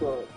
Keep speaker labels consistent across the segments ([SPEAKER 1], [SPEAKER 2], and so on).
[SPEAKER 1] So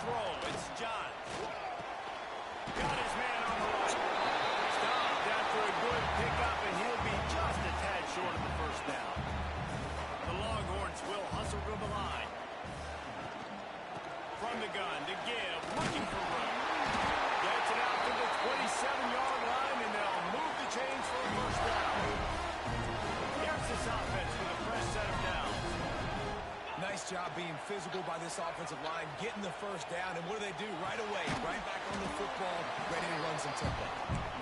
[SPEAKER 1] throw. It's John. Got his man on the right. Stopped after a good pickup, and he'll be just a tad short of the first down. The Longhorns will hustle to the line. From the gun to give, looking for room. Gets it out to the 27-yard line, and they'll move the chains for a first down. Here's this offense with a fresh set of downs.
[SPEAKER 2] Nice job being physical by this offensive line, getting the first down, and what do they do right away? Right back on the football, ready to run some tempo.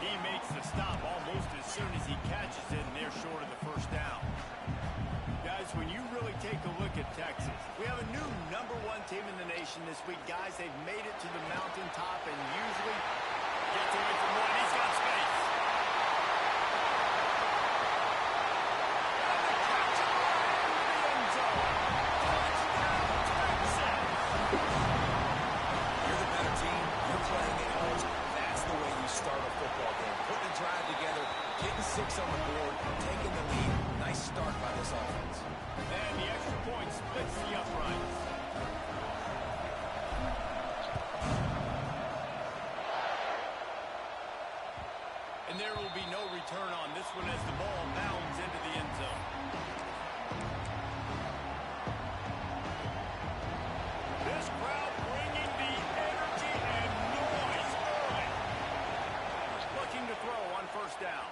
[SPEAKER 1] He makes the stop almost as soon as he catches it, and they're short of the first down. Guys, when you really take a look at Texas, we have a new #1 team in the nation this week. Guys, they've made it to the mountaintop and usually gets away from one. He's got space. And the catch in the end zone. Touchdown, Texas.
[SPEAKER 2] You're the better team. You're playing at home. That's the way you start a football game. Putting a drive together, getting 6 on the board, taking the lead. Nice start by this offense.
[SPEAKER 1] And the extra point splits the uprights. And there will be no return on this one as the ball bounds into the end zone. This crowd bringing the energy and noise early. Looking to throw on first down.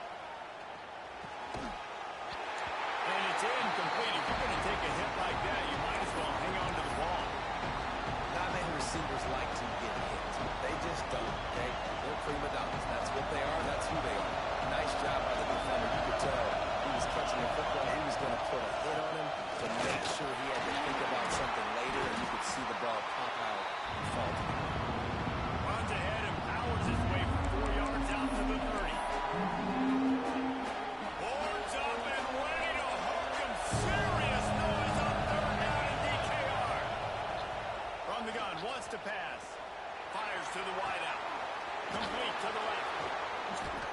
[SPEAKER 1] And it's incomplete. If you're going to take a hit like that, you might as well hang on to the ball.
[SPEAKER 2] Not many receivers like to get hit. They just don't, okay? They're prima donnas. That's what they are. That's who they are. Nice job by the defender. You could tell he was catching the football. He was going to put a hit on him to make sure he had to think about something later, and you could see the ball pop out and fall to the ground.
[SPEAKER 1] Runs ahead and powers his way for 4 yards out to the 30. Boards up and ready to hook him. Serious noise on 3rd down and DKR. From the gun, wants to pass. Fires to the wideout. Complete to the left.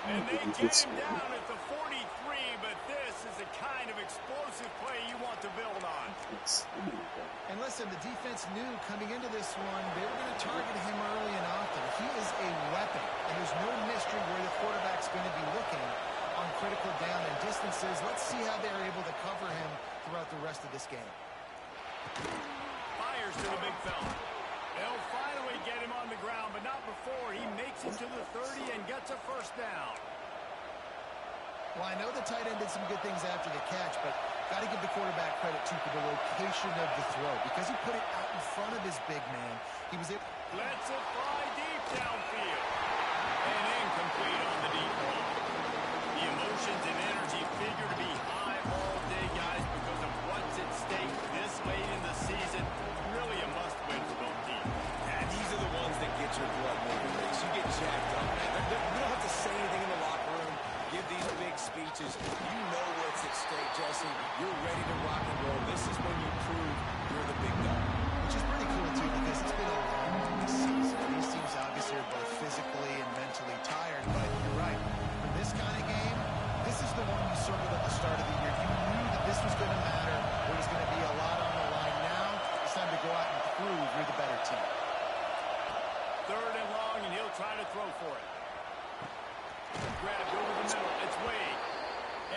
[SPEAKER 1] And they get him down at the 43, but this is the kind of explosive play you want to build on.
[SPEAKER 3] And listen, the defense knew coming into this one, they were going to target him early and often. He is a weapon, and there's no mystery where the quarterback's going to be looking on critical down and distances. Let's see how they're able to cover him throughout the rest of this game.
[SPEAKER 1] Fires to the big fella. They'll finally get him on the ground, but not before he makes it to the 30 and gets a first down.
[SPEAKER 3] Well, I know the tight end did some good things after the catch, but got to give the quarterback credit, too, for the location of the throw. Because he put it out in front of his big man, he was able...
[SPEAKER 1] Lets it fly deep downfield. And incomplete on the deep ball. The emotions and energy figure to be high all day, guys, because of what's at stake this late in the season. Really a must-win for both teams.
[SPEAKER 2] And these are the ones that get your blood moving. You get jacked up, man. You don't have to say anything in the locker room. Give these big speeches. You know what's at stake, Jesse. You're ready to rock and roll. This is when you prove you're the big dog.
[SPEAKER 3] Which is pretty cool, too, because it's been a long season. These teams obviously are both physically and mentally tired, but you're right. For this kind of game, this is the one you circled at the start of the year. You knew that this was going to matter. There was going to be a lot on the line. Now it's time to go out and prove you're the better team.
[SPEAKER 1] 3rd and long, and he'll try to throw for it. Grabbed over the middle. It's Wade.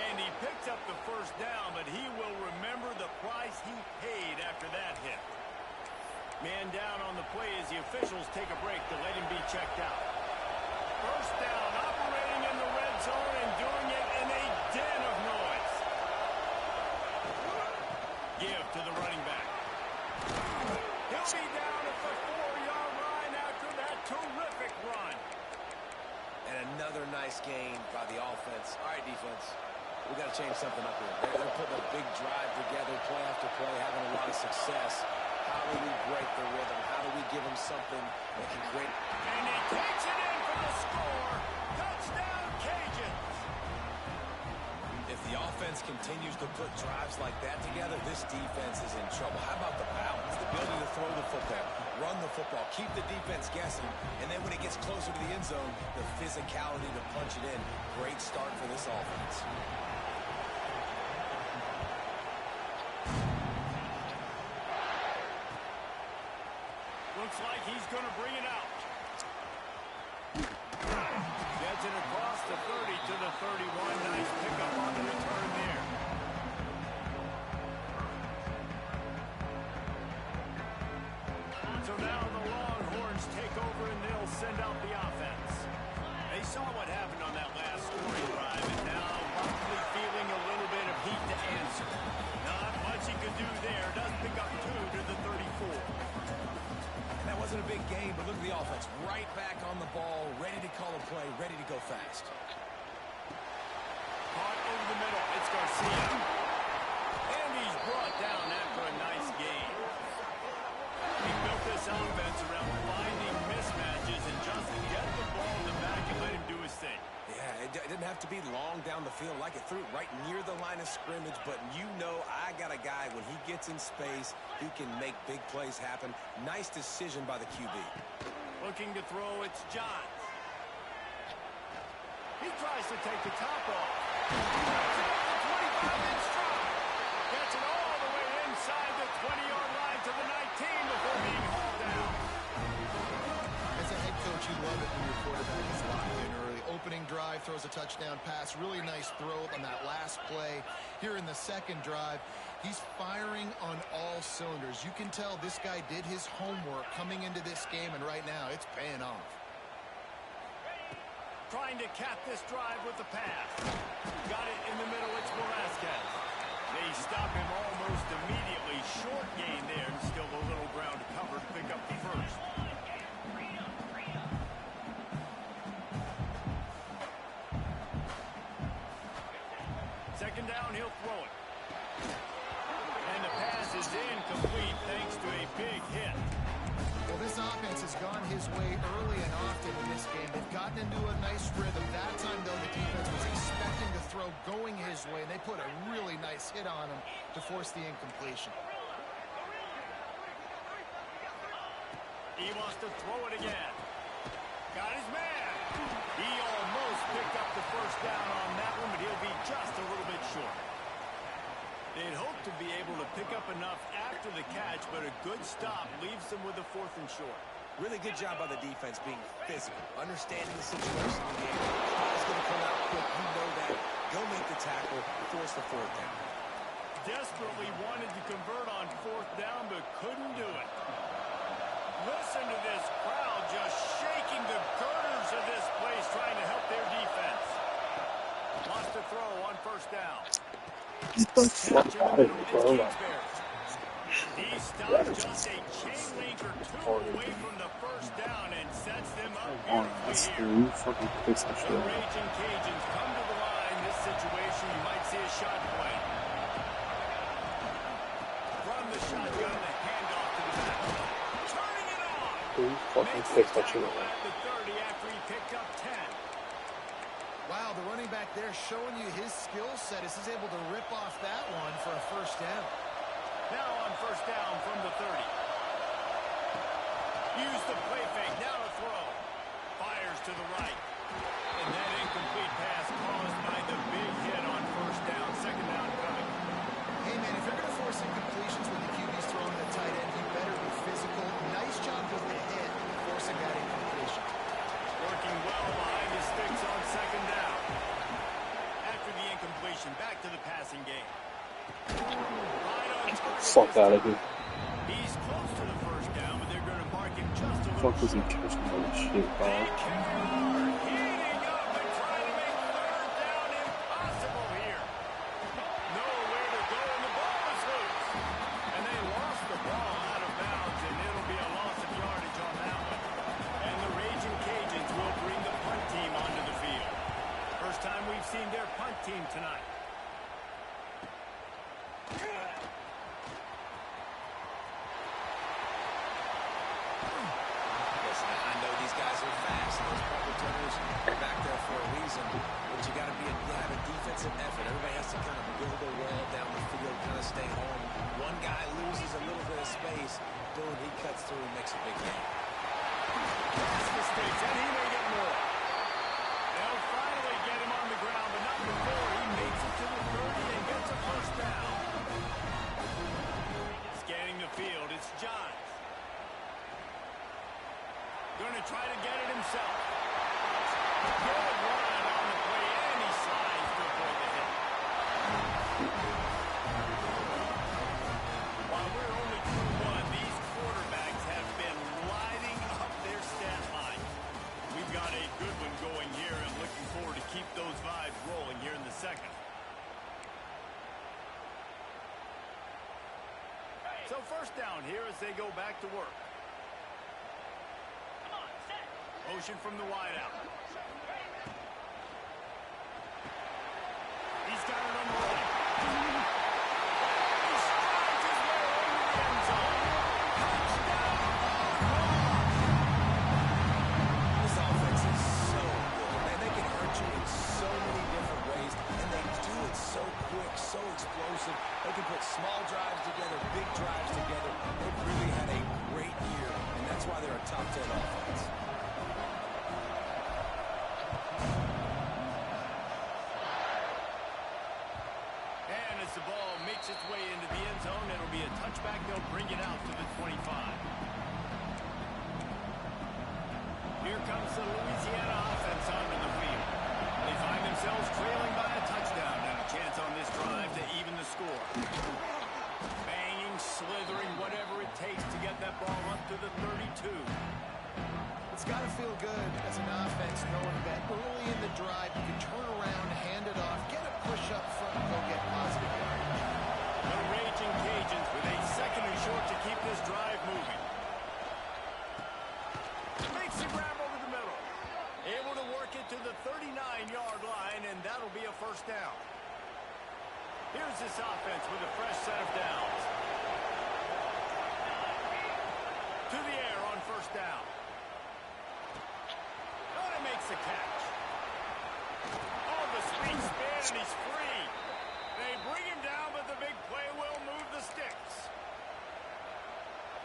[SPEAKER 1] And he picks up the first down, but he will remember the price he paid after that hit. Man down on the play as the officials take a break to let him be checked out. First down, operating in the red zone and doing it in a den of noise. Give to the running back. He'll be down at the 4-yard line after that terrific run.
[SPEAKER 2] And another nice gain by the offense. All right, defense. We got to change something up here. They're putting a big drive together, play after play, having a lot of success. How do we break the rhythm? How do we give them something that can create...
[SPEAKER 1] And he takes it in for the score. Touchdown, Cajuns.
[SPEAKER 2] If the offense continues to put drives like that together, this defense is in trouble. How about the balance? The ability to throw the football, run the football, keep the defense guessing, and then when it gets closer to the end zone, the physicality to punch it in. Great start for this offense.
[SPEAKER 1] Looks like he's going to bring it out. Gets it across the 30 to the 31. Nice pickup on the return there. So now the Longhorns take over and they'll send out the offense. They saw what happened on that last scoring drive and now probably feeling a little bit of heat to answer. Not much he could do there. Does pick up 2 to the 34.
[SPEAKER 2] That wasn't a big game, but look at the offense. Right back on the ball, ready to call a play, ready to go fast.
[SPEAKER 1] Caught over the middle. It's Garcia. And he's brought down after a nice game. He built this offense around finding mismatches and just get the ball in the back and let him do his thing.
[SPEAKER 2] Yeah, it didn't have to be long down the field. Like it threw it right near the line of scrimmage, but you know I got a guy, when he gets in space, he can make big plays happen. Nice decision by the QB.
[SPEAKER 1] Looking to throw, it's Johns. He tries to take the top off. Gets it up the 25-inch stride. Gets it all the way inside the 20-yard line to the 19 before being hauled down.
[SPEAKER 3] As a head coach, you love it when your quarterback is locked in early. Opening drive, throws a touchdown pass. Really nice throw on that last play. Here in the second drive, he's firing on all cylinders. You can tell this guy did his homework coming into this game, and right now it's paying off.
[SPEAKER 1] Trying to cap this drive with the pass. Got it in the middle. It's Velasquez. They stop him almost immediately. Short gain there, and still a little ground to cover to pick up the first. Second down, he'll throw it. And the pass is incomplete thanks to a big hit.
[SPEAKER 3] Well, this offense has gone his way early and often in this game. They've gotten into a nice rhythm. That time, though, the defense was expecting to throw going his way, and they put a really nice hit on him to force the incompletion.
[SPEAKER 1] He wants to throw it again. Got his man. He almost picked up the first down on that one, but he'll be just a little bit short. They'd hope to be able to pick up enough after the catch, but a good stop leaves them with a 4th and short.
[SPEAKER 2] Really good job by the defense being physical, understanding the situation in the game. Ball's going to come out quick. You know that. Go make the tackle, force the 4th down.
[SPEAKER 1] Desperately wanted to convert on 4th down, but couldn't do it. Listen to this crowd just shaking the girders of this place, trying to help their defense. Wants to throw on 1st down.
[SPEAKER 4] Get the fuck out of here, bro.
[SPEAKER 1] He stopped just a chain link or 2 away from the 1st down and sets them up beautifully here.
[SPEAKER 4] Fucking fix that shit.
[SPEAKER 1] The Raging Cajuns come to the line. This situation, you might see a shot play. From the shotgun, the handoff to the back. Turning it on.
[SPEAKER 4] Dude, fucking fix that shit.
[SPEAKER 1] At the 30 after he picked up 10.
[SPEAKER 3] Wow, the running back there showing you his skill set as he's able to rip off that one for a 1st down.
[SPEAKER 1] Now on 1st down from the 30. Use the play fake. Now to throw. Fires to the right. And that incomplete pass caused by the big hit on 1st down. 2nd down coming.
[SPEAKER 3] Hey, man, if you're going to force incompletions when the QB's throwing the tight end, you better be physical. Nice job with the hit, forcing that incompletion.
[SPEAKER 1] Working well behind the sticks on 2nd down. After the incompletion, back to the passing game. Right on target.
[SPEAKER 4] Fuck out of here.
[SPEAKER 1] He's close to the 1st down, but they're going to mark him just a little
[SPEAKER 4] Fuck was he catching that shit, bro?
[SPEAKER 1] They are heating up and trying to make 3rd down impossible here. Nowhere to go, and the ball is loose. And they lost the ball out of bounds, and it'll be a loss of yardage on that one. And the Raging Cajuns will bring the punt team onto the field. First time we've seen their punt team tonight.
[SPEAKER 2] Listen, I know these guys are fast. Those punt returners are back there for a reason. But you got to have a defensive effort. Everybody has to kind of build a wall down the field, kind of stay home. One guy loses a little bit of space. Boom, he cuts through and makes a big game.
[SPEAKER 1] Pass mistakes, and he may get more. They'll finally get him on the ground, but not before he makes it to the 30 and gets a 1st down. Scanning the field, it's Johns. So first down here as they go back to work. Motion from the wideout. He's got it on the right. He strides his way over the end zone. Touchdown!
[SPEAKER 2] This offense is so good, man. They can hurt you in so many different ways, and they do it so quick, so explosive. They can put small drives together, big drives together. They've really had a great year, and that's why they're a top 10 offense.
[SPEAKER 1] And as the ball makes its way into the end zone, it'll be a touchback. They'll bring it out to the 25. Here comes the Louisiana offense onto the field. They find themselves trailing by a touchdown and a chance on this drive to even the score. Banging, slithering, whatever it takes to get that ball up to the 32.
[SPEAKER 3] It's got to feel good as an offense knowing that early in the drive you can turn around, hand it off, get a push up front, and go get positive yardage.
[SPEAKER 1] The Raging Cajuns with a second and short to keep this drive moving. Makes a grab over the middle. Able to work it to the 39-yard line, and that'll be a first down. Here's this offense with a fresh set of downs. To the air on first down. Oh, he makes the catch. Oh, the speed spin, and he's free. They bring him down, but the big play will move the sticks.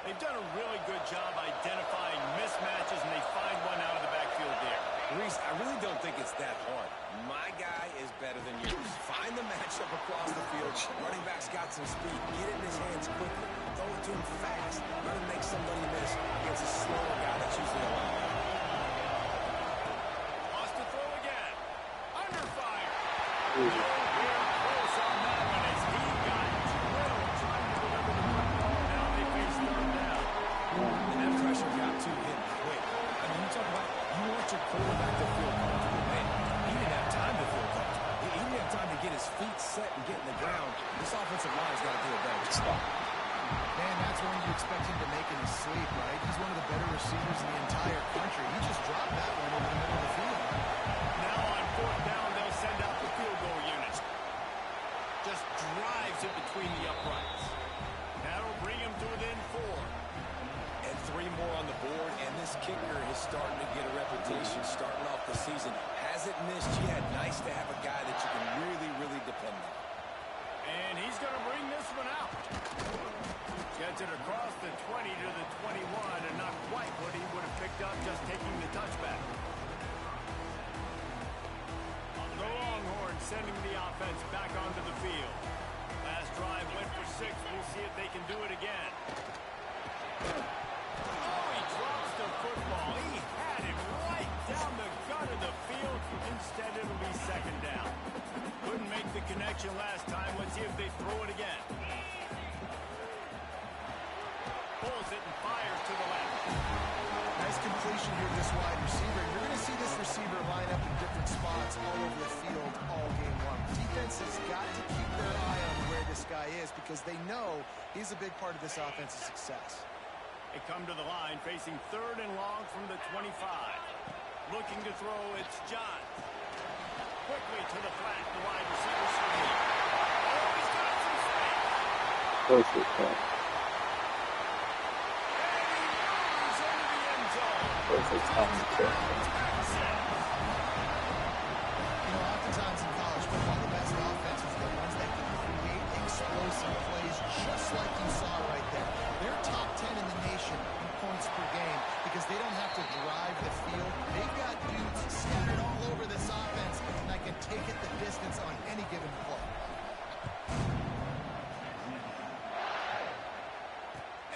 [SPEAKER 1] They've done a really good job identifying mismatches, and they find one out of the backfield there.
[SPEAKER 2] Reese, I really don't think it's that hard. My guy is better than yours. Find the matchup across the field. Running back's got some speed. Get it in his hands quickly. Throw it to him fast. Let him make somebody miss against a slower guy that's usually a linebacker.
[SPEAKER 1] Wants to throw again. Under fire. Real close on that one as he got drilled trying to deliver the football. Now they face third down.
[SPEAKER 2] And that pressure got to him quick. I mean, you talk about you want your quarterback to feel comfortable, man. He didn't have time to feel comfortable. He didn't have time to get his feet set and get in the ground. This offensive line's got to do a better job.
[SPEAKER 3] Man, that's one you expect him to make in his sleep, right? He's one of the better receivers in the entire country. He just dropped that one over the middle of the field.
[SPEAKER 1] Now on fourth down, they'll send out the field goal unit. Just drives it between the uprights. That'll bring him to within 4.
[SPEAKER 2] And 3 more on the board, and this kicker is starting to get a reputation starting off the season. Hasn't missed yet. Nice to have a guy that you can really, really depend on.
[SPEAKER 1] And he's going to bring this one out. Gets it across the 20 to the 21, and not quite what he would have picked up just taking the touchback. The Longhorns sending the offense back onto the field. Last drive went for 6. We'll see if they can do it again. Oh, he drops the football. He had it right down the gut of the field. Instead, it'll be second down. Couldn't make the connection last time. Let's see if they throw it again. Pulls it and fires to the left.
[SPEAKER 3] Nice completion here, this wide receiver. You're going to see this receiver line up in different spots all over the field all game long. Defense has got to keep their eye on where this guy is because they know he's a big part of this offense's success.
[SPEAKER 1] They come to the line facing third and long from the 25. Looking to throw, it's John. Quickly to the flat, the wide receiver screen. Oh, he's got some space.
[SPEAKER 4] Perfect, man. Perfect time to throw.
[SPEAKER 3] You know, oftentimes in college football, the best offenses are the ones that can create explosive plays just like you saw right there. They're top 10 in the nation in points per game because they don't have to drive the field. They've got dudes scattered all over this offense that can take it the distance on any given play.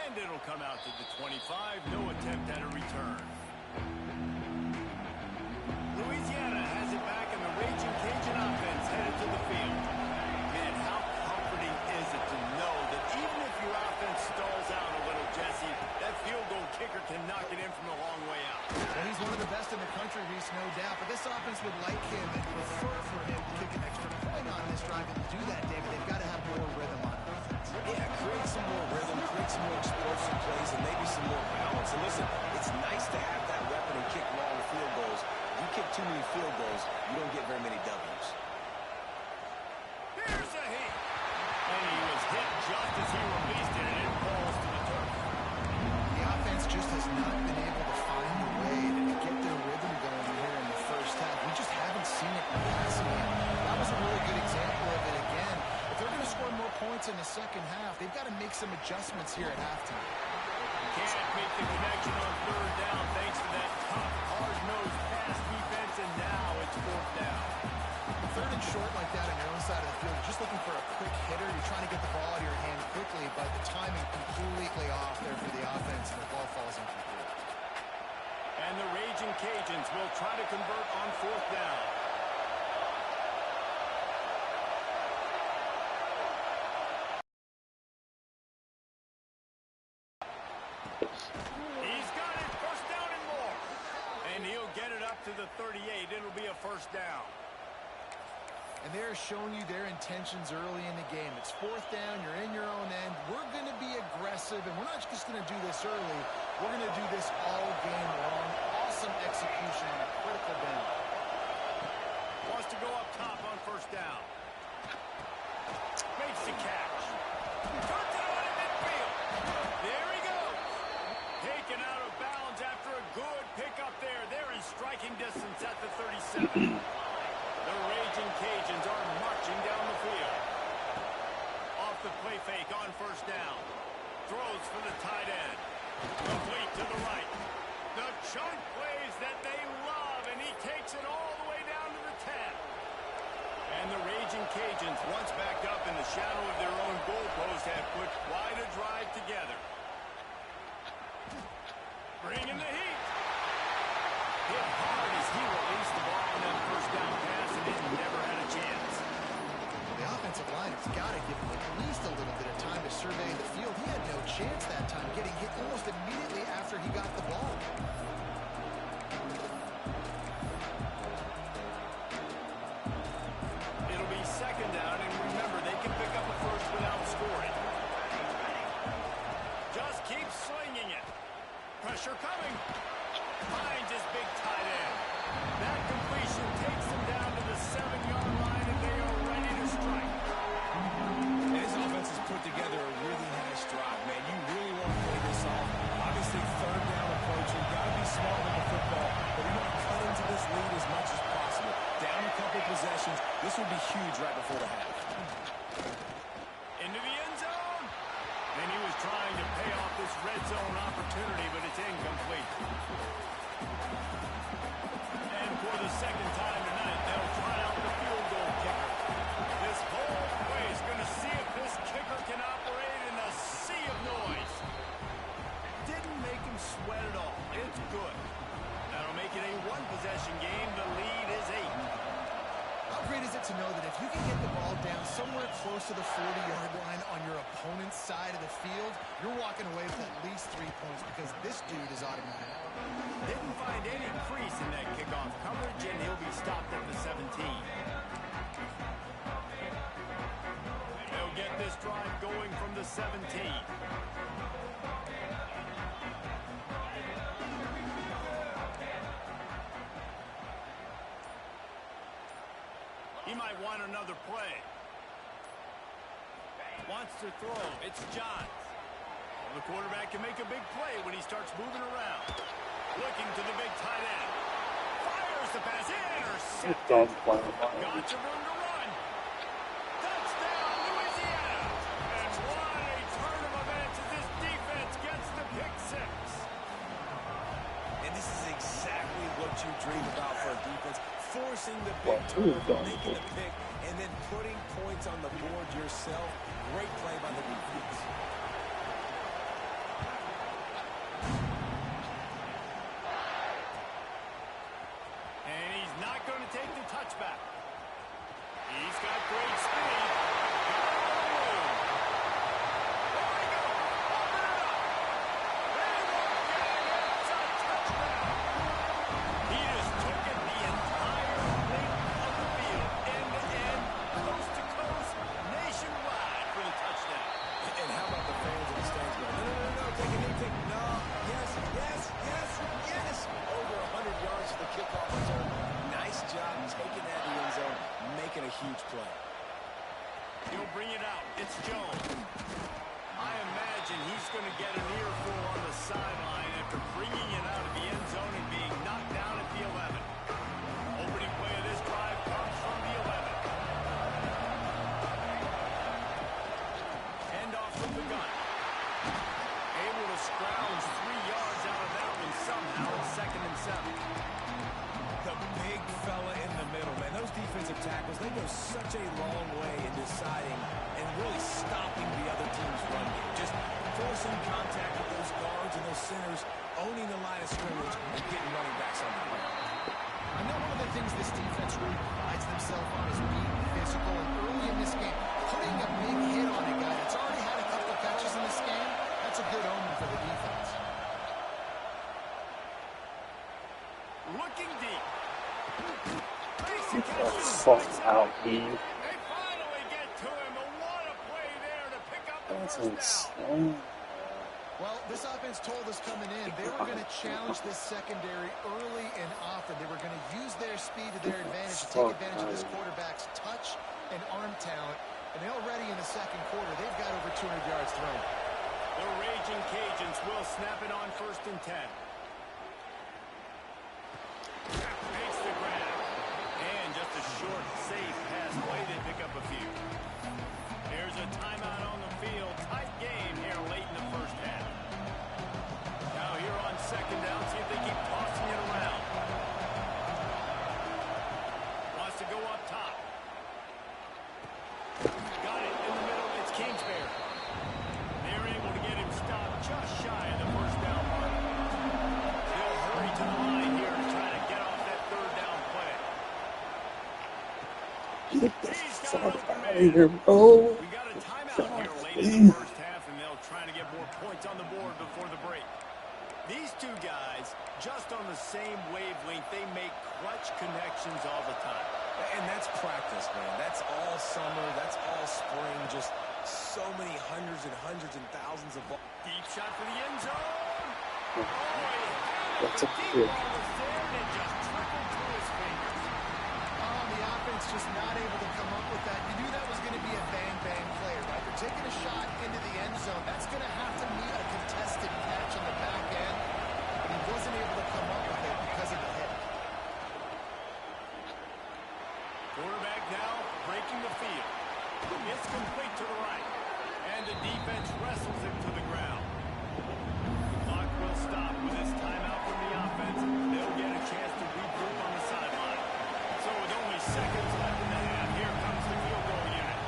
[SPEAKER 1] And it'll come out to the 25. No attempt at a return. Louisiana has it back, and the Raging Cajun offense headed to the field. Man, how comforting is it to know that even if your offense stalls out a little, Jesse, that field goal kicker can knock it in from a long way out.
[SPEAKER 3] Well, he's one of the best in the country, Reese, no doubt. But this offense would like him and prefer for him to kick an extra point on this drive. And to do that, David, they've got to have more rhythm on offense.
[SPEAKER 2] Yeah, create some more rhythm, create some more balance. And listen, it's nice to have that weapon and kick long field goals. You kick too many field goals, you don't get very many W's.
[SPEAKER 1] Here's a hit. And he was hit just as he released it, and it falls to the turf.
[SPEAKER 3] The offense just has not been able to find a way to get their rhythm going here in the first half. We just haven't seen it in the passing game. That was a really good example of it again. If they're going to score more points in the second half, they've got to make some adjustments here at halftime.
[SPEAKER 1] Can't make the connection on third down thanks to that tough, hard-nosed pass defense, and now it's fourth down.
[SPEAKER 3] Third and short like that on your own side of the field, you're just looking for a quick hitter. You're trying to get the ball out of your hand quickly, but the timing completely off there for the offense, and the ball falls incomplete.
[SPEAKER 1] And the Raging Cajuns will try to convert on fourth down. He's got it, first down and more. And he'll get it up to the 38. It'll be a first down.
[SPEAKER 3] And they're showing you their intentions early in the game. It's fourth down. You're in your own end. We're going to be aggressive, and we're not just going to do this early. We're going to do this all game long. Awesome execution on a critical down.
[SPEAKER 1] Wants to go up top on first down. Makes the catch. Turns it on in midfield. There he goes. Taken out of bounds after a good pickup there. They're in striking distance at the 37. The Raging Cajuns are marching down the field. Off the play fake on first down. Throws for the tight end. Complete to the right. The chunk plays that they love, and he takes it all the way down to the 10. And the Raging Cajuns, once backed up in the shadow of their own goalpost, have put quite a drive together. Bringing the heat. Hit hard as he released the ball on that first down pass, and it never had a chance.
[SPEAKER 3] The offensive line has got to give him at least a little bit of time to survey the field. He had no chance that time, getting hit almost immediately after he got the ball.
[SPEAKER 1] It'll be second down, and remember, they can pick up a first without scoring. Just keep slinging it. Pressure coming. Finds his big tight end. That completion takes him down to the 7-yard line, and they are ready to strike.
[SPEAKER 2] And his offense has put together a really nice drive, man. You really want to play this off. Obviously, third down approach. You've got to be smart with the football, but you want to cut into this lead as much as possible. Down a couple possessions. This would be huge right before the half.
[SPEAKER 1] Into the end zone. And he was trying to pay off this red zone opportunity, but it's incomplete. And for the second time tonight, they'll try out the field goal kicker. This whole play is going to see if this kicker can operate in a sea of noise. Didn't make him sweat at all. It's good. That'll make it a one-possession game. The lead is 8.
[SPEAKER 3] How great is it to know that if you can get the ball down somewhere close to the 40-yard line on your opponent's side of the field, you're walking away with at least 3 points because this dude is automatic.
[SPEAKER 1] Didn't find any crease in that kickoff coverage, and he'll be stopped at the 17. They'll get this drive going from the 17. He might want another play. Wants to throw. It's Johns. Well, the quarterback can make a big play when he starts moving around. Looking to the big tight end. Fires the pass. Intercepted. Got some room to run. Touchdown, Louisiana. And what a turn of events as this defense gets the pick 6.
[SPEAKER 2] And this is exactly what you dream about for a defense. Forcing the big turnover, making the pick, and then putting points on the board yourself. Great play by the defense.
[SPEAKER 1] And he's not going to take the touchback. He's got great speed. There he goes. Open it up. They won't get it. It's a touchdown. He just took it the entire length of the field, end to end, coast to coast, nationwide for the touchdown.
[SPEAKER 2] And how about the
[SPEAKER 1] He'll bring it out. It's Jones. I imagine he's going to get an earful on the sideline after bringing it out of the end zone and being knocked down at the 11. Opening play of this drive comes from the 11. Handoff from the gun. Able to scrounge 3 yards out of that one somehow in 2nd and 7.
[SPEAKER 2] The big fella in the middle, man. Those defensive tackles, they go such a long way in deciding and really stopping the other team's run game. Just forcing contact with those guards and those centers, owning the line of scrimmage, and getting running backs on the ground.
[SPEAKER 3] I know one of the things this defense really prides themselves on is being physical, and early in this game, putting a big hit on a guy that's already had a couple of catches in this game, that's a good omen for the defense.
[SPEAKER 1] Looking deep.
[SPEAKER 4] Get the fuck out, dude.
[SPEAKER 1] They finally get to him, and what a play there to pick up the
[SPEAKER 4] That's
[SPEAKER 1] first down.
[SPEAKER 4] insane.
[SPEAKER 3] Well, this offense told us coming in they were going to challenge this secondary early and often. They were going to use their speed to their advantage to take advantage of this quarterback's touch and arm talent. And already in the second quarter, they've got over 200 yards thrown.
[SPEAKER 1] The Raging Cajuns will snap it on 1st and 10. Makes the grab. And just a short, safe pass play. They pick up a few. There's a timeout on the field. Tight game here late in the first half. Now here on 2nd down, see if they keep tossing it around. Wants to go up top. Got it in the middle. It's Kingsbury. They're able to get him stopped just shy of the first down mark. He'll hurry to the line here to try to get off that 3rd down play.
[SPEAKER 4] Get the fuck out of here, bro.
[SPEAKER 1] We got a timeout here late in the first half, and they'll try to get more points on the board before the break. These two guys, just on the same wavelength, they make clutch connections all the time.
[SPEAKER 2] And that's practice, man. That's all summer. That's all spring. Just so many hundreds and thousands of balls.
[SPEAKER 1] Deep shot for the end zone. Oh, he had it.
[SPEAKER 4] That's
[SPEAKER 1] The
[SPEAKER 4] a
[SPEAKER 1] deep
[SPEAKER 4] kick.
[SPEAKER 1] ball was there, and it just trickled through his fingers.
[SPEAKER 3] Oh, the offense just not able to come up with that. You knew that was going to be a bang-bang play, right? They're taking a shot into the end zone. That's going to have to meet a contested catch on the back end. But he wasn't able to come up with it because of the hit.
[SPEAKER 1] Quarterback now breaking the field. It's complete to the right. And the defense wrestles him to the ground. Clock will stop with this timeout from the offense. They'll get a chance to regroup on the sideline. So with only seconds left in the half, here comes the field goal unit.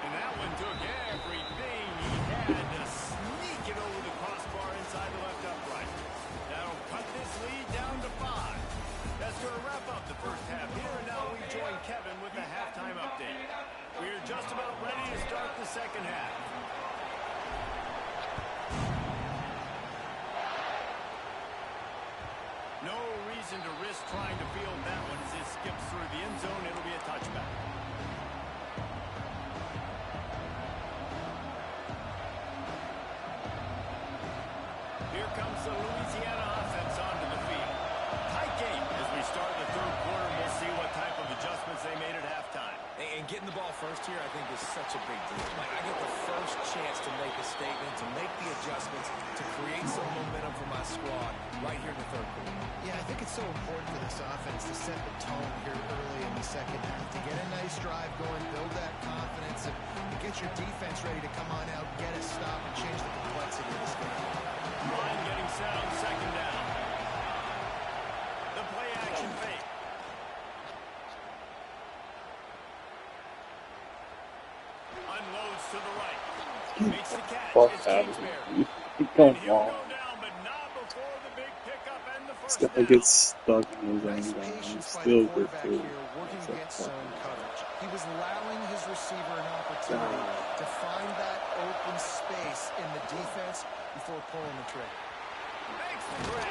[SPEAKER 1] And that one took everything he had to sneak it over the crossbar inside the left upright. That'll cut this lead down to 5. That's going to wrap up the first half here, and now we join Kevin with the halftime update. We're just about ready to start the second half. No reason to risk trying to field that one as it skips through the end zone. It'll be a touchback. Here comes the Louisiana offense onto the field. Tight game as we start the 3rd quarter. We'll see what type of adjustments they made at halftime.
[SPEAKER 2] And getting the ball first here, I think, is such a big deal. Like, I get the first chance to make a statement, to make the adjustments, to create some momentum for my squad right here in the 3rd quarter.
[SPEAKER 3] Yeah, I think it's so important for this offense to set the tone here early in the second half, to get a nice drive going, build that confidence, and get your defense ready to come on out, get a stop, and change the complexity of this game.
[SPEAKER 1] Line getting set on 2nd down. The play action fake. Unloads to the right. Makes the catch.
[SPEAKER 4] Fuck
[SPEAKER 1] It's
[SPEAKER 4] out of
[SPEAKER 1] Kingsbury.
[SPEAKER 4] here. Keep
[SPEAKER 1] And
[SPEAKER 4] going
[SPEAKER 1] he'll
[SPEAKER 4] long.
[SPEAKER 1] go down, but not before the big pickup and the
[SPEAKER 4] It's
[SPEAKER 1] first
[SPEAKER 4] gonna
[SPEAKER 1] down.
[SPEAKER 4] get stuck in his
[SPEAKER 3] Nice
[SPEAKER 4] own down.
[SPEAKER 3] patience by
[SPEAKER 4] Still
[SPEAKER 3] the
[SPEAKER 4] good
[SPEAKER 3] quarterback
[SPEAKER 4] too.
[SPEAKER 3] here, working
[SPEAKER 4] It's a
[SPEAKER 3] against
[SPEAKER 4] fucking-
[SPEAKER 3] zone coverage. He was allowing his receiver an opportunity to find that open space in the defense before pulling the trigger.
[SPEAKER 1] Makes the grab.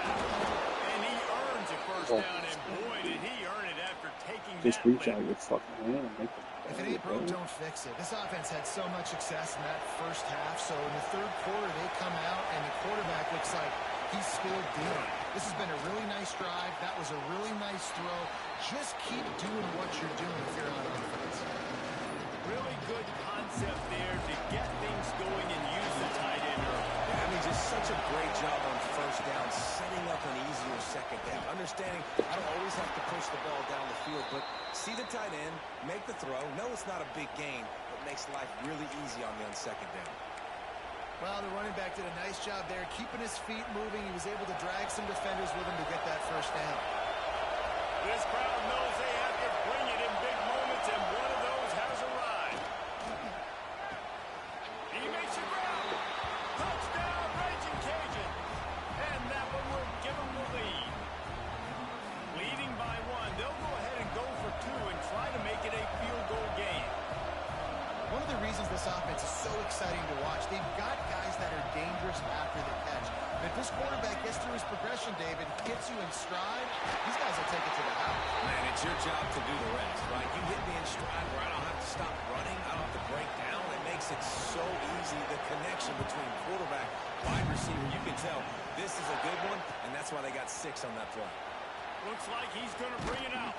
[SPEAKER 1] And he earns a first down, and boy, did he earn it after taking
[SPEAKER 4] Just
[SPEAKER 1] that
[SPEAKER 4] reach
[SPEAKER 1] lift.
[SPEAKER 4] out your fucking hand and make it.
[SPEAKER 3] If it ain't broke, don't fix it. This offense had so much success in that first half, so in the 3rd quarter, they come out, and the quarterback looks like he's still dealing. This has been a really nice drive. That was a really nice throw. Just keep doing what you're doing if you're on offense.
[SPEAKER 1] Really good concept there to get things going and use the tight end early.
[SPEAKER 2] I mean, just such a great job on first down, setting up an easier second down. Understanding I don't always have to push the ball down the field, but see the tight end, make the throw. No, it's not a big gain, but makes life really easy on me on second down.
[SPEAKER 3] Well, the running back did a nice job there, keeping his feet moving. He was able to drag some defenders with him to get that first down.
[SPEAKER 1] This crowd knows they have to bring it in big moments, and one of those has arrived. He makes a grab. Touchdown, Raging Cajun. And that one will give them the lead. Leading by one, they'll go ahead and go for two and try to make it a field goal game.
[SPEAKER 3] One of the reasons this offense is so exciting to watch, they've got guys that are dangerous after the catch. And if this quarterback gets through his progression, David, gets you in stride, these guys will take it to the house.
[SPEAKER 2] Man, it's your job to do the rest, right? You hit me in stride where I don't have to stop running. I don't have to break down. It makes it so easy, the connection between quarterback, wide receiver. You can tell this is a good one, and that's why they got 6 on that play.
[SPEAKER 1] Looks like he's going to bring it out.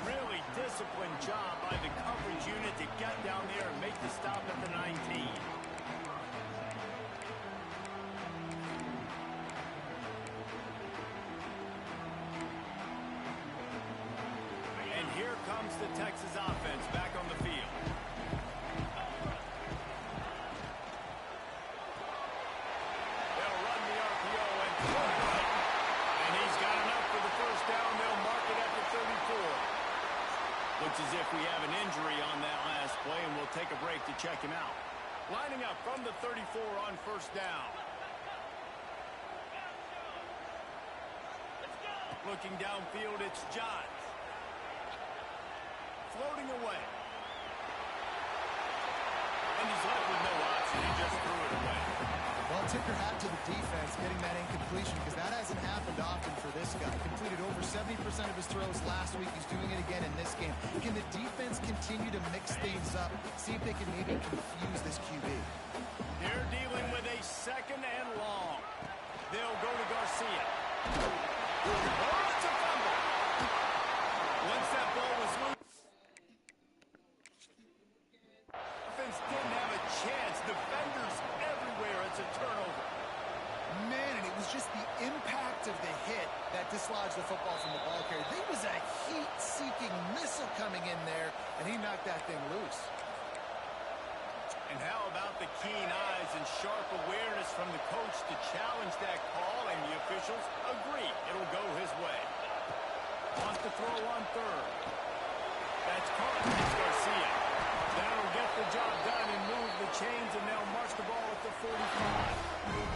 [SPEAKER 1] Really disciplined job by the coverage unit to get down there and make the stop at the 19. And here comes the Texas offense back on the field. They'll run the RPO and throw it right. And he's got enough for the first down. They'll mark it at the 34. Looks as if we have an injury on that last play, and we'll take a break to check him out. Lining up from the 34 on first down. Looking downfield, it's Johns. Floating away. And he's left with no option. He just threw it away.
[SPEAKER 3] Well, tip your hat to the defense getting that incompletion because that hasn't happened often for this guy. Completed over 70% of his throws last week. He's doing it again in this game. Can the defense continue to mix things up, see if they can maybe confuse this QB?
[SPEAKER 1] They're dealing with a second and long. They'll go to Garcia. Oh, it's a fumble. Once that ball was loose, offense didn't have a chance. Defenders everywhere. It's a turnover.
[SPEAKER 3] Man, and it was just the impact of the hit that dislodged the football from the ball carrier. There was a heat-seeking missile coming in there, and he knocked that thing loose.
[SPEAKER 1] And how about the keen eyes and sharp awareness from the coach to challenge that call, and the officials agree it'll go his way. Wants to throw on third. That's caught. It's Garcia. That'll get the job done and move the chains, and they'll march the ball at the 45.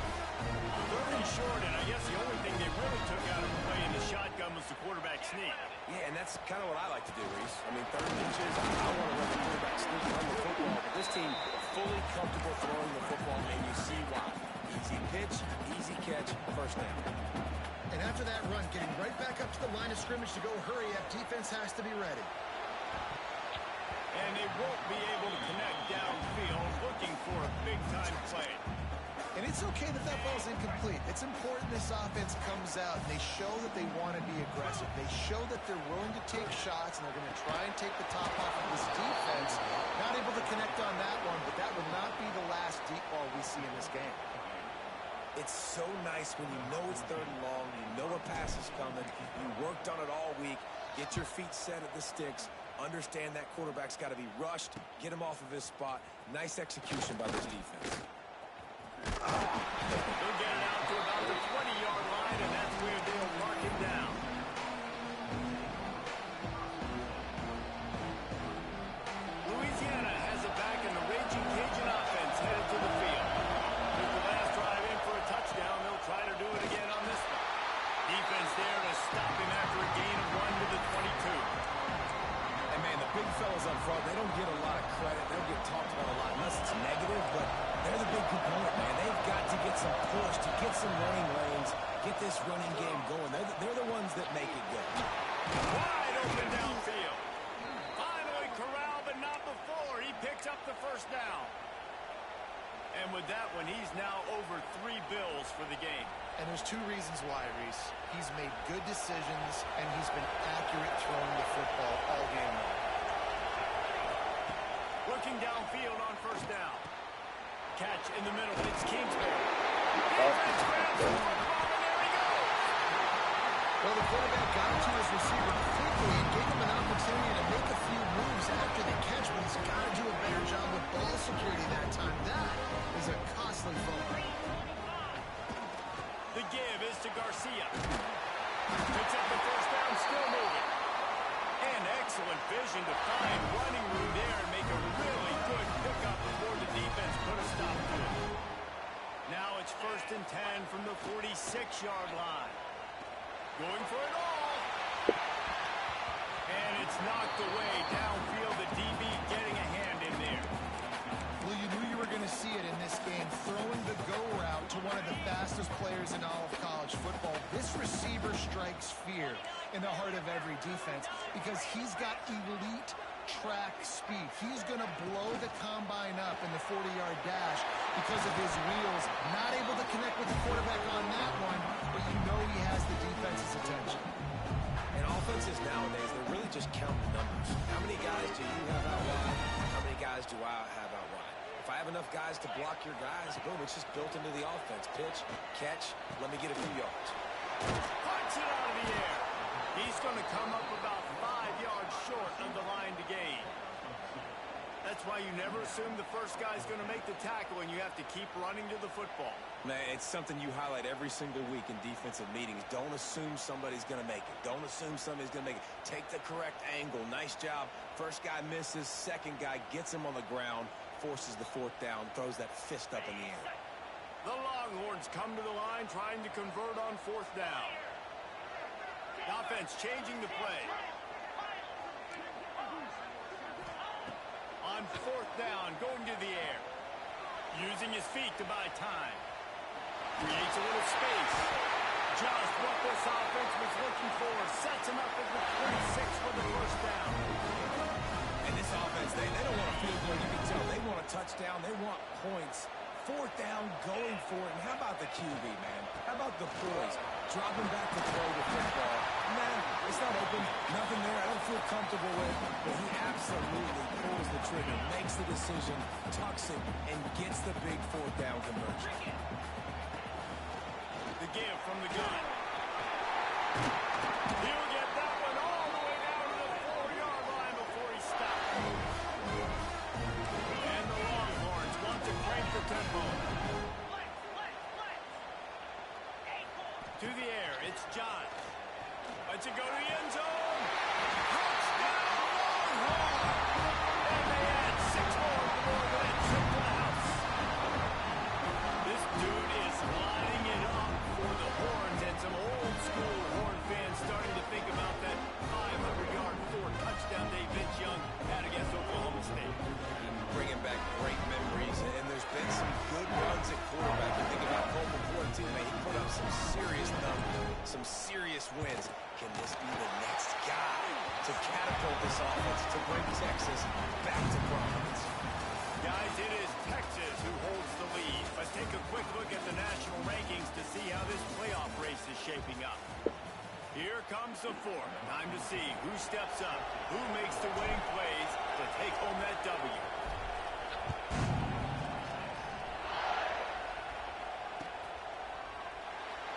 [SPEAKER 1] Third and short, and I guess the only thing they really took out of the play in the shotgun was the quarterback sneak.
[SPEAKER 2] Yeah, and that's kind of what I like to do, Reese. I mean, 3rd and inches, I want to let the quarterback sneak run the football, but this team fully comfortable throwing the football, and you see why. Easy pitch, easy catch, first down.
[SPEAKER 3] And after that run, getting right back up to the line of scrimmage to go hurry up, defense has to be ready.
[SPEAKER 1] And they won't be able to connect downfield, looking for a big-time play.
[SPEAKER 3] And it's okay that that ball's incomplete. It's important this offense comes out and they show that they want to be aggressive. They show that they're willing to take shots and they're going to try and take the top off of this defense. Not able to connect on that one, but that would not be the last deep ball we see in this game.
[SPEAKER 2] It's so nice when you know it's 3rd and long, you know a pass is coming, you worked on it all week, get your feet set at the sticks, understand that quarterback's got to be rushed, get him off of his spot. Nice execution by this defense.
[SPEAKER 1] They'll get it out to about the 20-yard line, and that's where they'll mark him down. Louisiana has it back, and the Raging Cajun offense headed to the field. With the last drive in for a touchdown, they'll try to do it again on this one. Defense there to stop him after a gain of 1 to the 22.
[SPEAKER 2] And, man, the big fellas up front, they don't get a lot of credit. They don't get talked about a lot unless it's negative, but they're the big component, man. They've got to get some push, to get some running lanes, get this running game going. They're the ones that make it go.
[SPEAKER 1] Wide open downfield. Finally corralled, but not before. He picks up the first down. And with that one, he's now over 3 bills for the game.
[SPEAKER 3] And there's two reasons why, Reese. He's made good decisions, and he's been accurate throwing the football all game long.
[SPEAKER 1] Looking downfield on first down. Catch in the middle. It's Kingsbury.
[SPEAKER 3] Well, the quarterback got to his receiver quickly and gave him an opportunity to make a few moves after the catch, but he's got to do a better job with ball security that time. That is a costly fumble.
[SPEAKER 1] The give is to Garcia. Picks up the first down, still moving. And excellent vision to find running room there and make a really good pickup before the defense put a stop to it. Now it's 1st and 10 from the 46-yard line. Going for it all. And it's knocked away downfield. The DB getting a hand in there.
[SPEAKER 3] Well, you knew you were going to see it in this game, throwing the go route to one of the fastest players in all of college football. This receiver strikes fear in the heart of every defense because he's got elite track speed. He's going to blow the combine up in the 40-yard dash because of his wheels. Not able to connect with the quarterback on that one, but you know he has the defense's attention.
[SPEAKER 2] And offenses nowadays, they're really just counting numbers. How many guys do you have out wide? How many guys do I have out wide? If I have enough guys to block your guys, boom, it's just built into the offense. Pitch, catch, let me get a few yards.
[SPEAKER 1] Punch it out of the air. He's going to come up about 5 yards short of the line to gain. That's why you never assume the first guy's going to make the tackle, and you have to keep running to the football.
[SPEAKER 2] Man, it's something you highlight every single week in defensive meetings. Don't assume somebody's going to make it. Don't assume somebody's going to make it. Take the correct angle. Nice job. First guy misses. Second guy gets him on the ground, forces the 4th down, throws that fist up in the air.
[SPEAKER 1] The Longhorns come to the line trying to convert on 4th down. The offense changing the play. On 4th down, going to the air. Using his feet to buy time. Creates a little space. Just what this offense was looking for. Sets him up at the 26 for the 1st down.
[SPEAKER 2] And this offense, they don't want a field goal. You can tell they want a touchdown. They want points. 4th down, going for it. And how about the QB, man? How about the poise? Dropping back to throw the football. Man, it's not open. Nothing there. I don't feel comfortable with. But he absolutely pulls the trigger, makes the decision, tucks it, and gets the big 4th down conversion.
[SPEAKER 1] The give from the gun. He'll get that one all the way down to the 4-yard line before he stops. And the Longhorns want to crank the tempo. To the air, it's John. Lets it go to the end zone. Touchdown, Longhorns! And they add 6 more before that trip to the house. This dude is lining it up for the Horns, and some old school Horn fans starting to think about that 500-yard 4-touchdown day Vince Young had against Oklahoma State.
[SPEAKER 2] Bringing back great memories, and there's been some good runs at quarterback. You think about Colt McCoy, too, man. He put up some serious numbers, some serious wins. Can this be the next guy to catapult this offense to bring Texas back to prominence?
[SPEAKER 1] Guys, it is Texas who holds the lead. Let's take a quick look at the national rankings to see how this playoff race is shaping up. Here comes the 4th. Time to see who steps up, who makes the winning plays to take home that W.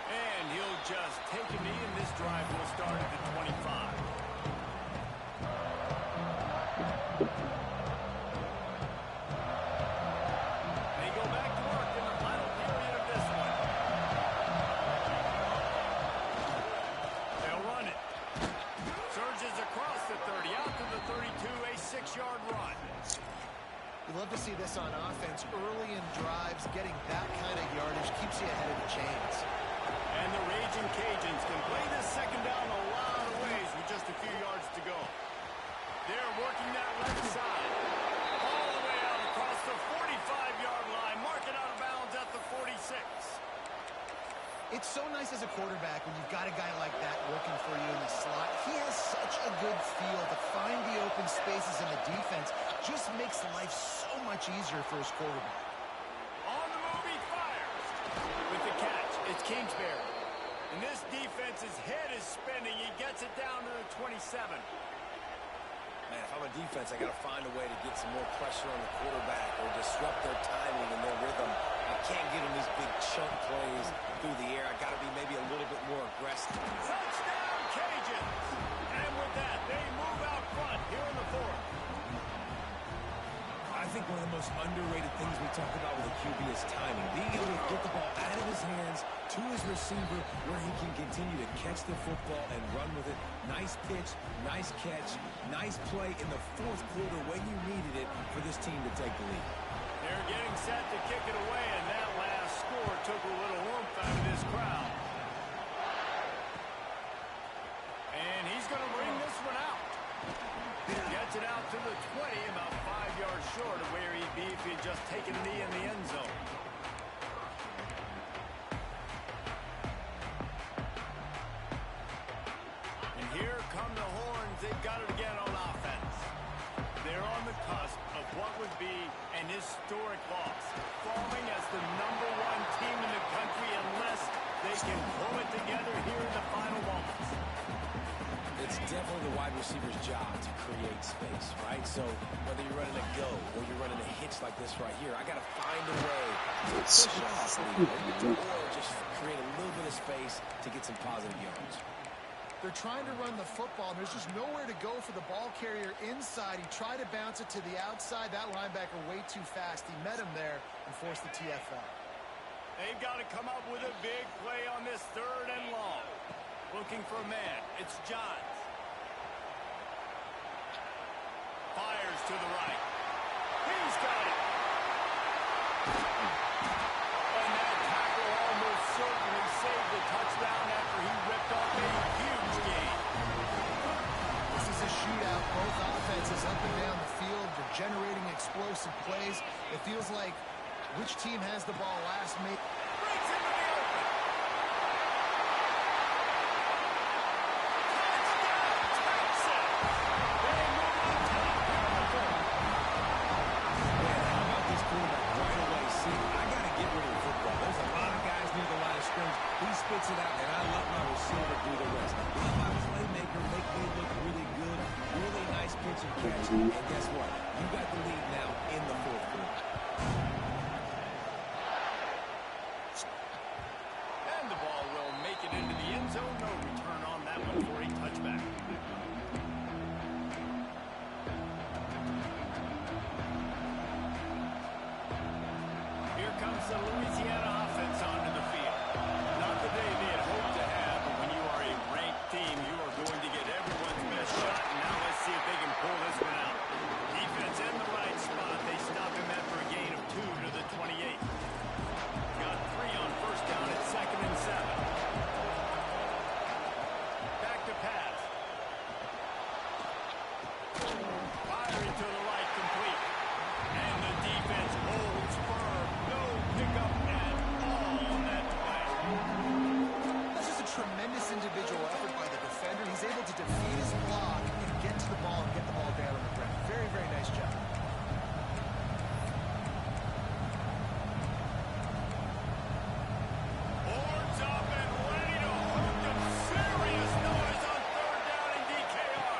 [SPEAKER 1] And he'll just take a knee, and this drive will start at the 25. They go back to work in the final period of this one. They'll run it. Surges across the 30, out to the 32, a 6-yard run.
[SPEAKER 3] We love to see this on offense. Early in drives, getting that kind of yardage keeps you ahead of the chains.
[SPEAKER 1] And the Raging Cajuns can play this second down a lot of ways with just a few yards to go. They're working that left side. All the way out across the 45-yard line. Marking out of bounds at the 46.
[SPEAKER 3] It's so nice as a quarterback when you've got a guy like that working for you in the slot. He has such a good feel to find the open spaces in the defense. Just makes life so much easier for his quarterback.
[SPEAKER 1] On the move, he fires. With the catch, it's Kingsbury. And this defense's head is spinning. He gets it down to the 27.
[SPEAKER 2] Man, if I'm a defense, I got to find a way to get some more pressure on the quarterback or disrupt their timing and their rhythm. I can't give them these big chunk plays through the air. I got to be maybe a little bit more aggressive.
[SPEAKER 1] Touchdown, Cajuns! And with that, they move out front here in the fourth.
[SPEAKER 2] I think one of the most underrated things we talk about with a QB is timing. Being able to get the ball out of his hands to his receiver where he can continue to catch the football and run with it. Nice pitch, nice catch, nice play in the fourth quarter when you needed it for this team to take the lead.
[SPEAKER 1] They're getting set to kick it away, and that last score took a little oomph out of this crowd. And he's going to bring this one out. Gets it out to the 20, about 5 yards short of where he'd be if he'd just taken a knee in the end zone. And here come the horns. They've got it again on offense. They're on the cusp of what would be an historic loss, falling as the #1 team in the country unless they can pull it together here in the final moments.
[SPEAKER 2] It's definitely the wide receiver's job to create space, right? So whether you're running a go or you're running a hitch like this right here, I got to find a way to push off or just create a little bit of space to get some positive yards.
[SPEAKER 3] They're trying to run the football, and there's just nowhere to go for the ball carrier inside. He tried to bounce it to the outside. That linebacker way too fast. He met him there and forced the TFL.
[SPEAKER 1] They've got to come up with a big play on this 3rd and long. Looking for a man. It's Johns. Fires to the right. He's got it. And that tackle almost certainly saved the touchdown after he ripped off a huge gain.
[SPEAKER 3] This is a shootout. Both offenses up and down the field. They're generating explosive plays. It feels like which team has the ball last make.
[SPEAKER 1] Brings him to the open.
[SPEAKER 2] He spits it out, and I let my receiver do the rest. Let my playmaker make me look really good. Really nice pitch and catch. And guess what? You got the lead now in the fourth quarter.
[SPEAKER 1] And the ball will make it into the end zone. No return on that one for a touchback. Here comes the Louisiana offense onto the field. Not the day they had hoped to have, but when you are a ranked team, you are going to get everyone's best shot. And now let's see if they can pull this one out. Defense in the right spot. They stop him after a gain of 2 to the 28. Got 3 on first down at 2nd and 7. Back to pass. Firing to the right, complete. And the defense holds firm. No pickup at all on that play.
[SPEAKER 3] This is a tremendous individual effort by the defender. He's able to defeat his block and get to the ball and get the ball down on the ground. Very, very nice job.
[SPEAKER 1] Horns up and ready to hook them. Serious noise on 3rd down in DKR.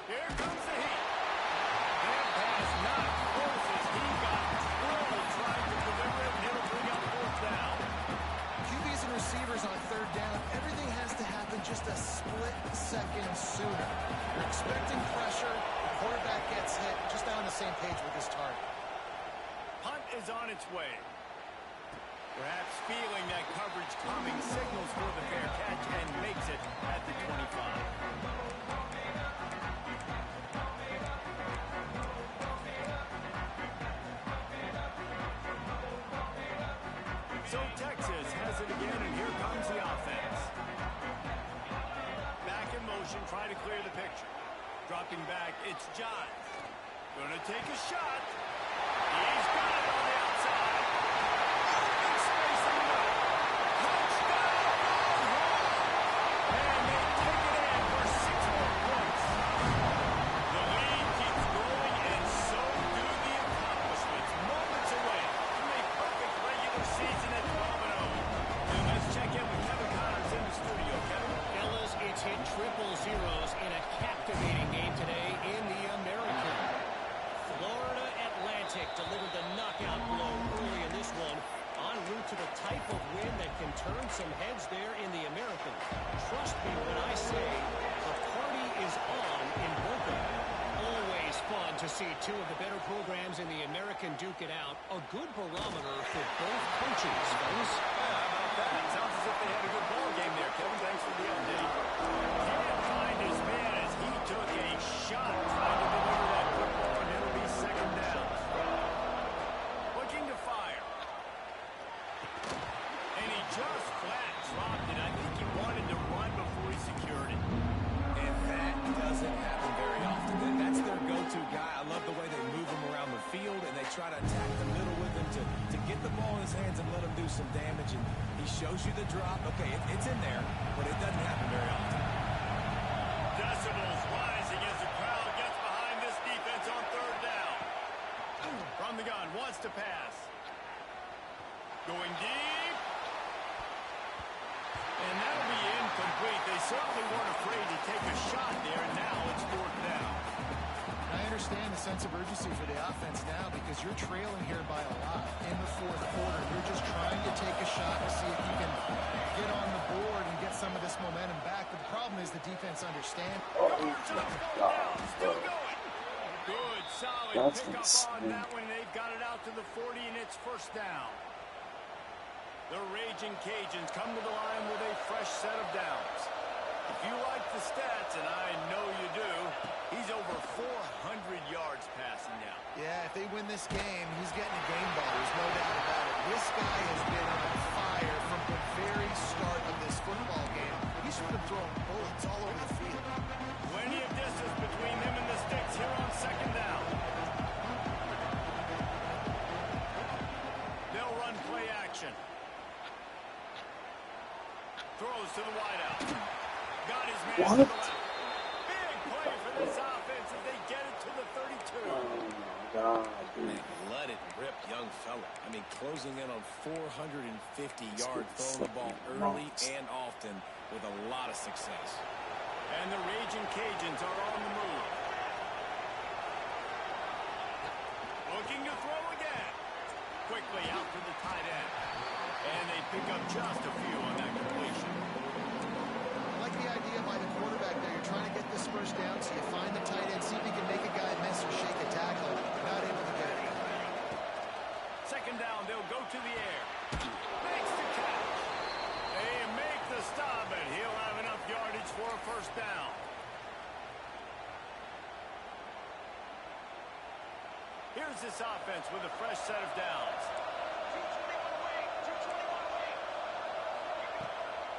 [SPEAKER 1] Here comes the heat. That pass not close as he got trouble trying to deliver it, and it'll bring up 4th down.
[SPEAKER 3] QBs and receivers on 3rd down, everything has to happen just a split second sooner. You're expecting pressure, the quarterback gets hit, just not on the same page with his target.
[SPEAKER 1] Punt is on its way. Perhaps feeling that coverage coming, signals for the fair catch and makes it at the 25. So Texas has it again, and here comes the offense. Back in motion, trying to clear the picture. Dropping back, it's Johns. Gonna take a shot. He's got it on the outside. Open space in the middle. Touchdown, Longhorns! And they take it in for 6 more points. The lead keeps growing, and so do the accomplishments. Moments away
[SPEAKER 5] It's hit triple zeros in a captivating game today in the American. Florida Atlantic delivered the knockout blow early in this one, en route to the type of win that can turn some heads there in the American. Trust me when I say the party is on in Boca. Always fun to see two of the better programs in the American duke it out. A good barometer for both coaches, fellas.
[SPEAKER 1] Yeah, how about that? Sounds as if they had a good ball game there, Kevin. Thanks for the update. Can't find his man as he took a shot trying to deliver that football, and it'll be second down. Looking to fire. And he just flat dropped it. I think he wanted to run before he secured it.
[SPEAKER 2] And that doesn't happen very often. That's their go-to guy. I love the way they move him around the field, and they try to attack the middle with him to get the ball in his hands and let him do some damage. And he shows you the drop. Okay, it's in there, but it doesn't happen very often.
[SPEAKER 1] Decibels rising as the crowd gets behind this defense on third down. From the gun, wants to pass. Going deep. And that'll be incomplete. They certainly weren't afraid to take a shot there, and now it's fourth down.
[SPEAKER 3] I understand the sense of urgency for the offense now because you're trailing here by a lot in the fourth quarter. You're just trying to take a shot to see if you can get on the board and get some of this momentum back. But the problem is the defense understands.
[SPEAKER 4] Oh my God, bro.
[SPEAKER 1] Good, solid
[SPEAKER 4] That's
[SPEAKER 1] pickup on
[SPEAKER 4] insane.
[SPEAKER 1] that one. They've got it out to the 40, and it's first down. The Raging Cajuns come to the line with a fresh set of downs. If you like the stats, and I know you do, he's over 400 yards passing now.
[SPEAKER 3] Yeah, if they win this game, he's getting a game ball. There's no doubt about it. This guy has been on fire from the very start of this football game. He's sort of throwing bullets all over the field.
[SPEAKER 1] Plenty of distance between him and the sticks here on second down. They'll run play action. Throws to the wideout. Got his man to the
[SPEAKER 4] What?
[SPEAKER 1] left. Big play for this offense as they get it to the 32.
[SPEAKER 4] Oh my God, dude.
[SPEAKER 2] Man, let it rip, young fella. I mean, closing in on 450 yards, throwing the ball early and often with a lot of success.
[SPEAKER 1] And the Raging Cajuns are on the move. Looking to throw again. Quickly out to the tight end. And they pick up just a few on that completion.
[SPEAKER 3] I like the idea by the quarterback there. You're trying to get this first down, so you find the tight end, see if you can make a guy miss or shake a tackle. Not able to get it.
[SPEAKER 1] Second down, they'll go to the air. Makes the catch. They make the stop, and he'll have enough yardage for a first down. Here's this offense with a fresh set of downs.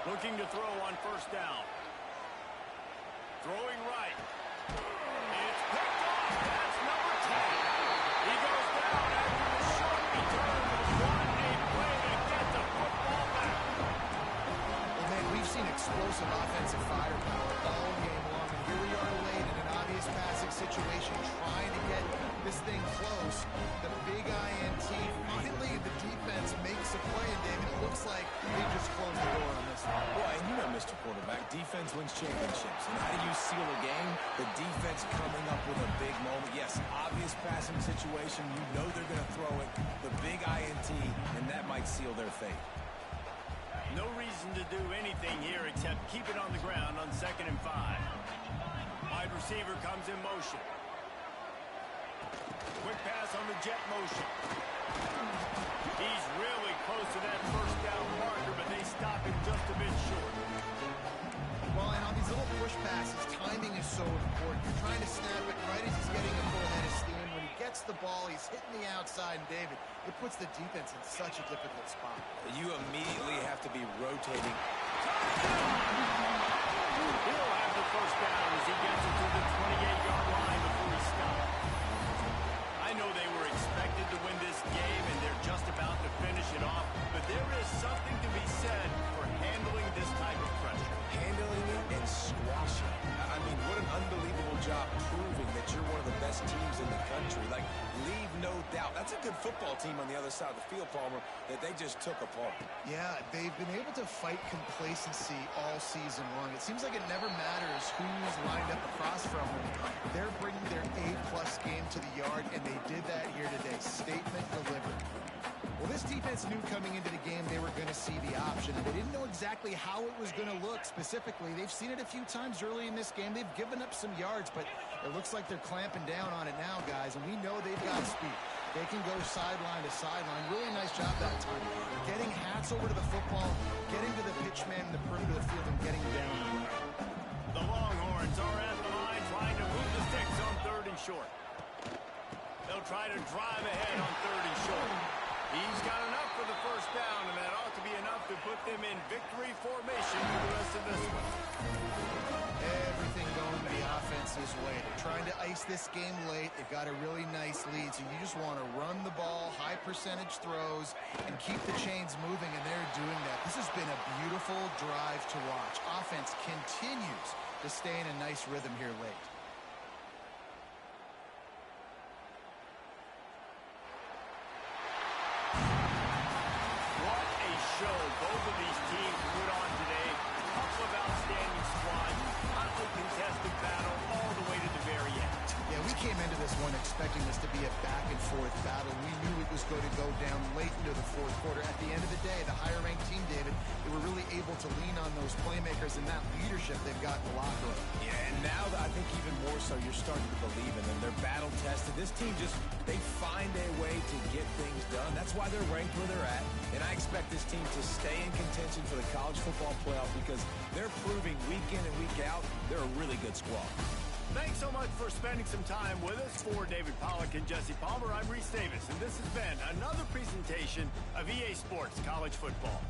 [SPEAKER 1] Looking to throw on first down. Throwing right. It's picked off. That's number 10. He goes down after the short return. What a play to get the football back.
[SPEAKER 3] Well, man, we've seen explosive offensive firepower all game long, and here we are late in an obvious passing situation, trying to get this thing close. The big INT. Finally, the defense makes a play, and David, it looks like they just closed the door on this one.
[SPEAKER 2] Well, and you know, Mr. Quarterback, defense wins championships. And how do you seal a game? The defense coming up with a big moment. Yes, obvious passing situation. You know they're going to throw it. The big INT, and that might seal their fate.
[SPEAKER 1] No reason to do anything here except keep it on the ground on 2nd and 5. Wide receiver comes in motion. Quick pass on the jet motion. He's really close to that first down marker, but they stop him just a bit short.
[SPEAKER 3] Well, and on these little push passes, timing is so important. You're trying to snap it right as he's getting a full head of steam. When he gets the ball, he's hitting the outside, and David, it puts the defense in such a difficult spot.
[SPEAKER 2] You immediately have to be rotating.
[SPEAKER 1] He'll have the first down as he gets it to the 28-yard line before he stops. I know they were expected to win this game, and they're just about to finish it off, but there is something to be said for handling this type of pressure.
[SPEAKER 2] Handling it and squashing. I mean, what an unbelievable job proving that you're one of the best teams in the country. Like, leave no doubt. That's a good football team on the other side of the field, Palmer, that they just took apart.
[SPEAKER 3] Yeah, they've been able to fight complacency all season long. It seems like it never matters who's lined up across from them. They're bringing their A-plus game to the yard, and they did that here today. Statement delivered. Well, this defense knew coming into the game they were going to see the option, and they didn't know exactly how it was going to look specifically. They've seen it a few times early in this game. They've given up some yards, but it looks like they're clamping down on it now, guys, and we know they've got speed. They can go sideline to sideline. Really nice job that time. Getting hats over to the football, getting to the pitch man in the perimeter of the field, and getting down.
[SPEAKER 1] The Longhorns are at the line trying to move the sticks on 3rd and short. They'll try to drive ahead on 3rd and short. He's got enough for the first down, and that ought to be enough to put them in victory formation for the rest of this one.
[SPEAKER 3] Everything going the offense's way. They're trying to ice this game late. They've got a really nice lead, so you just want to run the ball, high percentage throws, and keep the chains moving, and they're doing that. This has been a beautiful drive to watch. Offense continues to stay in a nice rhythm here late.
[SPEAKER 1] What a show both of these teams put on today. Couple of outstanding squads, hotly contested battle all the way to the very end.
[SPEAKER 3] Yeah, we came into this one expecting this to be a back-and-forth battle. We knew it was going to go down late into the fourth quarter. At the end of the day, the higher-ranked team, David, they were really able to lean on those playmakers and that leadership they've got in the locker room.
[SPEAKER 2] Yeah, and now I think even more so, you're starting to believe in them. They're battle-tested. This team they find a way to get things done. That's why they're ranked where they're at. And I expect this team to stay in contention for the college football playoff because they're proving week in and week out they're a really good squad.
[SPEAKER 1] Thanks so much for spending some time with us. For David Pollack and Jesse Palmer, I'm Reese Davis, and this has been another presentation of EA Sports College Football.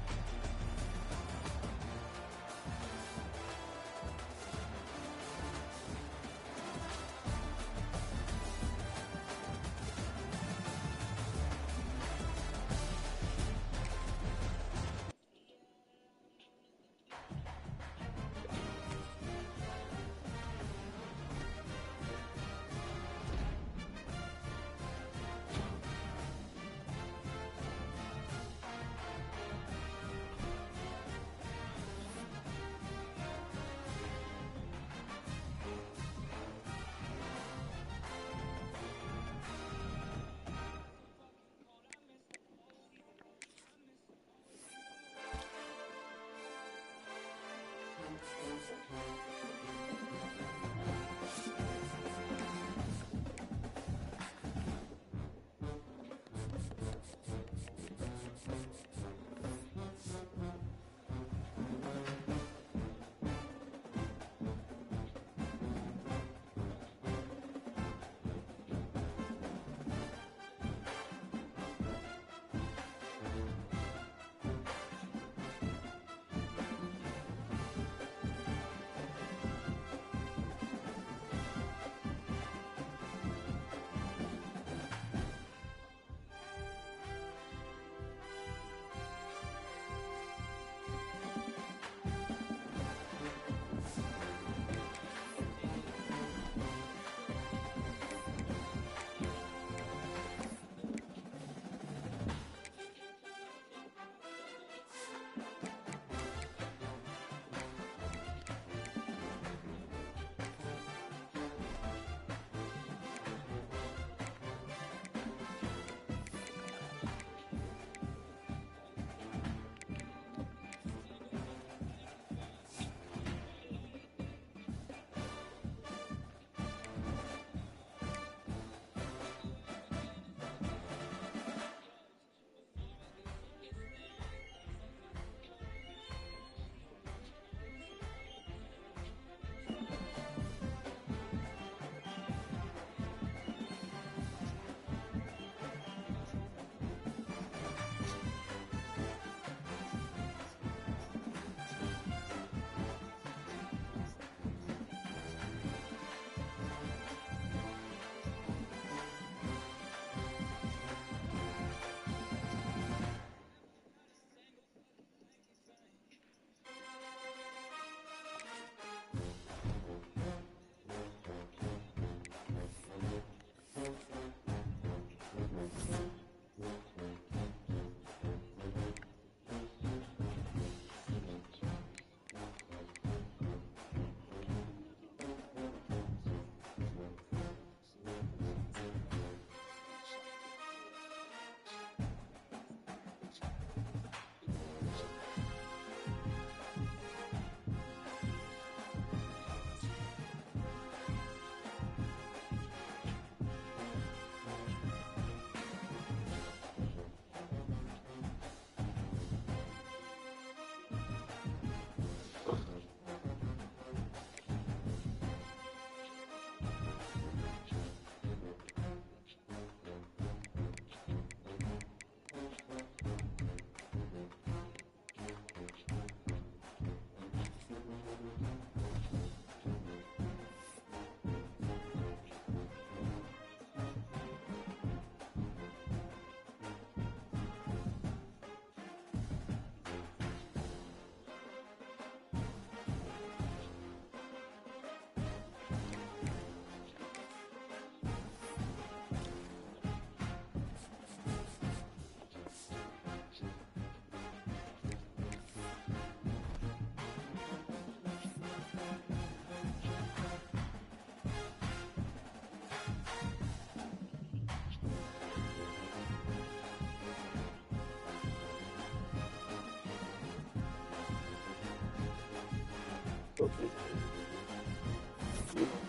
[SPEAKER 6] something.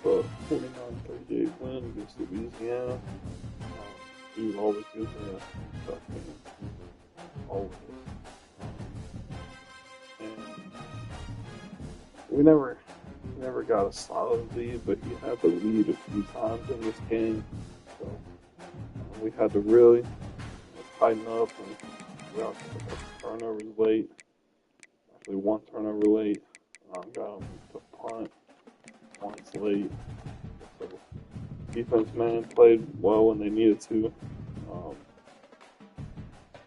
[SPEAKER 6] The 49-38 win against Louisiana. You always gives me a tough game. Always. And we never got a solid lead, but he had the lead a few times in this game. So we had to really tighten up, and we got turnovers late. Actually, one turnover late. Got him to punt once late. So defense, man, played well when they needed to.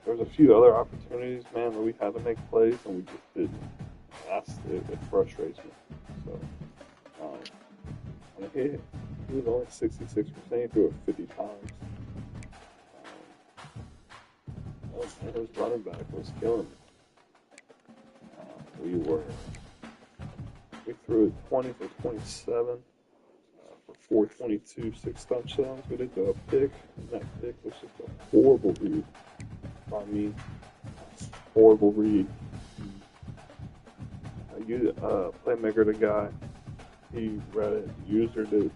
[SPEAKER 6] There's a few other opportunities, man, that we had to make plays, and we just didn't. It frustrates me. So, and he was only 66%. He threw it 50 times. And his running back was killing me. We threw it 20 for 27 for 422, 6 touchdowns. We did go a pick, and that pick was just a horrible read by me. Horrible read. Playmaker, the guy, he read it, used it, and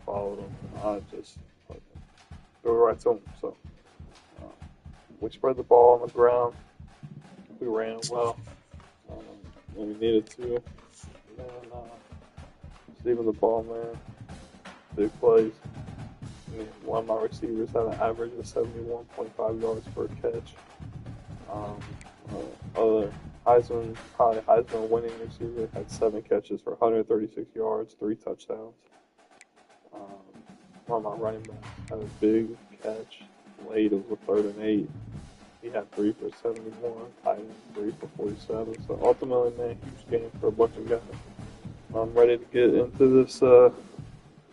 [SPEAKER 6] followed him. I just threw it right to him. So we spread the ball on the ground. We ran it well when we needed to. And receiving the ball, man, big plays. I mean, one of my receivers had an average of 71.5 yards per catch. Other Heisman winning receiver had 7 catches for 136 yards, 3 touchdowns. One of my running backs had a big catch late. It was a 3rd and 8. He had 3 for 71, tight end 3 for 47. So ultimately, man, huge game for a bunch of guys. I'm ready to get into this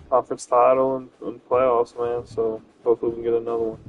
[SPEAKER 6] conference title and playoffs, man. So hopefully we can get another one.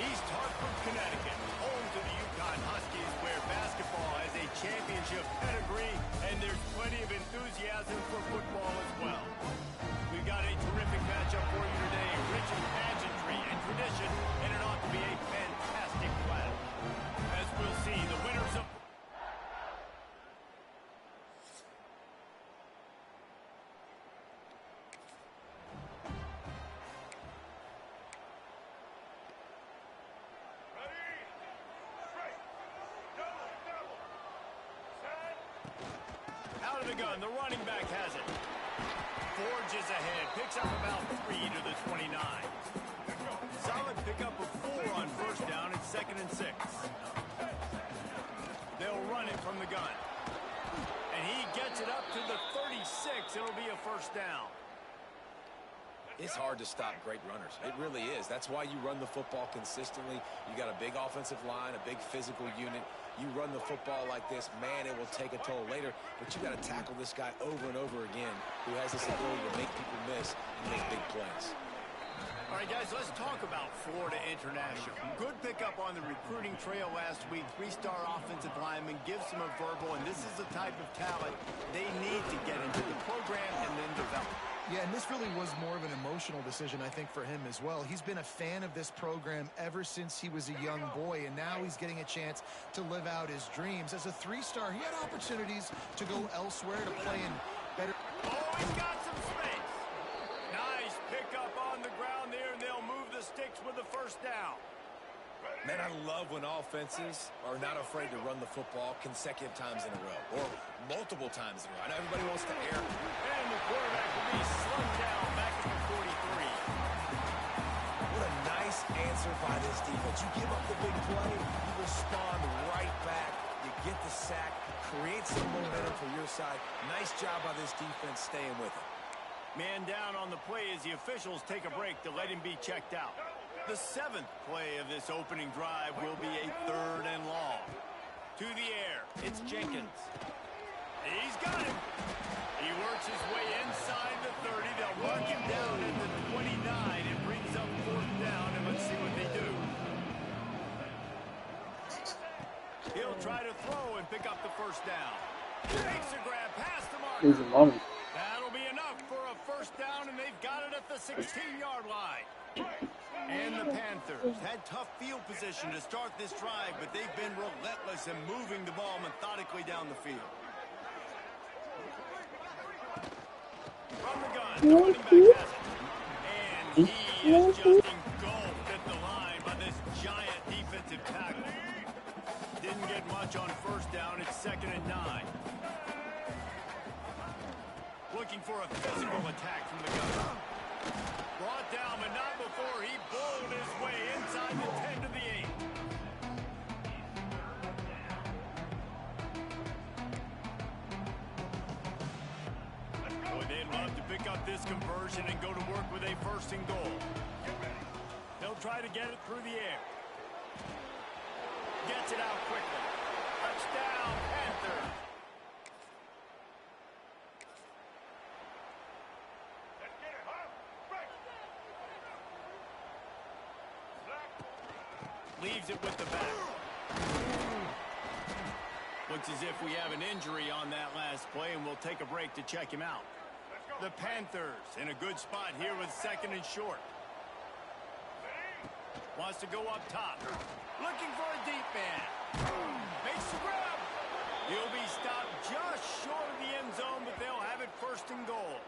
[SPEAKER 1] East Hartford, Connecticut, home to the Yukon Huskies, where basketball has a championship pedigree, and there's plenty of enthusiasm for football as well. We've got a terrific matchup for you today, rich in pageantry and tradition, and it ought to be a fantastic clash. As we'll see, the winners of... Out of the gun, the running back has it. Forges ahead, picks up about 3 to the 29. Solid pickup of 4 on first down. It's 2nd and 6. They'll run it from the gun. And he gets it up to the 36. It'll be a first down.
[SPEAKER 2] It's hard to stop great runners. It really is. That's why you run the football consistently. You got a big offensive line, a big physical unit. You run the football like this, man, it will take a toll later. But you got to tackle this guy over and over again who has this ability to make people miss and make big plays.
[SPEAKER 1] All right, guys, let's talk about Florida International. Good pickup on the recruiting trail last week. 3-star offensive lineman gives them a verbal, and this is the type of talent they need to get into the program and then develop.
[SPEAKER 3] Yeah, and this really was more of an emotional decision, I think, for him as well. He's been a fan of this program ever since he was a young boy, and now he's getting a chance to live out his dreams. As a 3-star, he had opportunities to go elsewhere to play in better...
[SPEAKER 1] Oh, he's got some space. Nice pickup on the ground there, and they'll move the sticks with the first down.
[SPEAKER 2] Man, I love when offenses are not afraid to run the football consecutive times in a row or multiple times in a row. I know everybody wants to air.
[SPEAKER 1] And the quarterback will be slowed down back at the 43.
[SPEAKER 2] What a nice answer by this defense. You give up the big play, you respond right back. You get the sack, create some momentum for your side. Nice job by this defense staying with it.
[SPEAKER 1] Man down on the play as the officials take a break to let him be checked out. The 7th play of this opening drive will be a 3rd and long. To the air, it's Jenkins. He's got him. He works his way inside the 30. They'll mark him down at the 29. It brings up 4th down, and let's see what they do. He'll try to throw and pick up the first down. Makes a grab past the marker.
[SPEAKER 6] Easy money.
[SPEAKER 1] That'll be enough for a first down, and they've got it at the 16-yard line. And the Panthers had tough field position to start this drive, but they've been relentless in moving the ball methodically down the field. From the gun, the running back has it. And he is just engulfed at the line by this giant defensive tackle. Didn't get much on first down. It's 2nd and 9. Looking for a physical attack from the gun. Brought down, but not before he bowled his way inside the 10 to the 8. Boy, they'd love to pick up this conversion and go to work with a 1st and goal. They'll try to get it through the air. Gets it out quickly. Touchdown, Panthers. Leaves it with the back. Looks as if we have an injury on that last play, and we'll take a break to check him out. The Panthers in a good spot here with 2nd and short. Wants to go up top. Looking for a deep man. Makes the grab. He'll be stopped just short of the end zone, but they'll have it 1st and goal.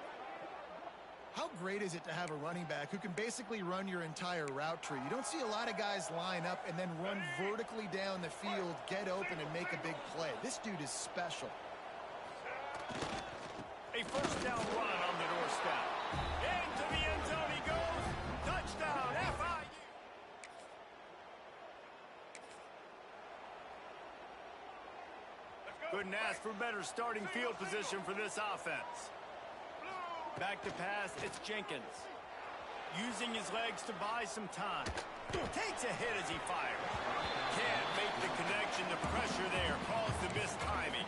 [SPEAKER 3] How great is it to have a running back who can basically run your entire route tree? You don't see a lot of guys line up and then run vertically down the field, get open, and make a big play. This dude is special.
[SPEAKER 1] A first down run on the doorstep. Into the end zone he goes. Touchdown, FIU. Couldn't ask for better starting field position for this offense. Back to pass, it's Jenkins. Using his legs to buy some time. Takes a hit as he fires. Can't make the connection. The pressure there caused the missed timing.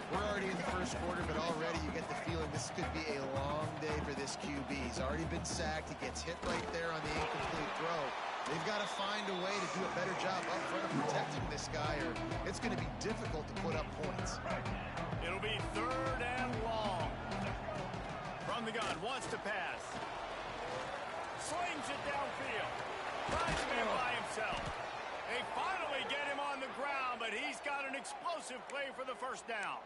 [SPEAKER 3] We're already in the 1st quarter, but already you get the feeling this could be a long day for this QB. He's already been sacked. He gets hit right there on the incomplete throw. They've got to find a way to do a better job up front of protecting this guy, or it's going to be difficult to put up points.
[SPEAKER 1] It'll be 3rd and long. From the gun, wants to pass. Slings it downfield. Tries to be by himself. They finally get him on the ground, but he's got an explosive play for the first down.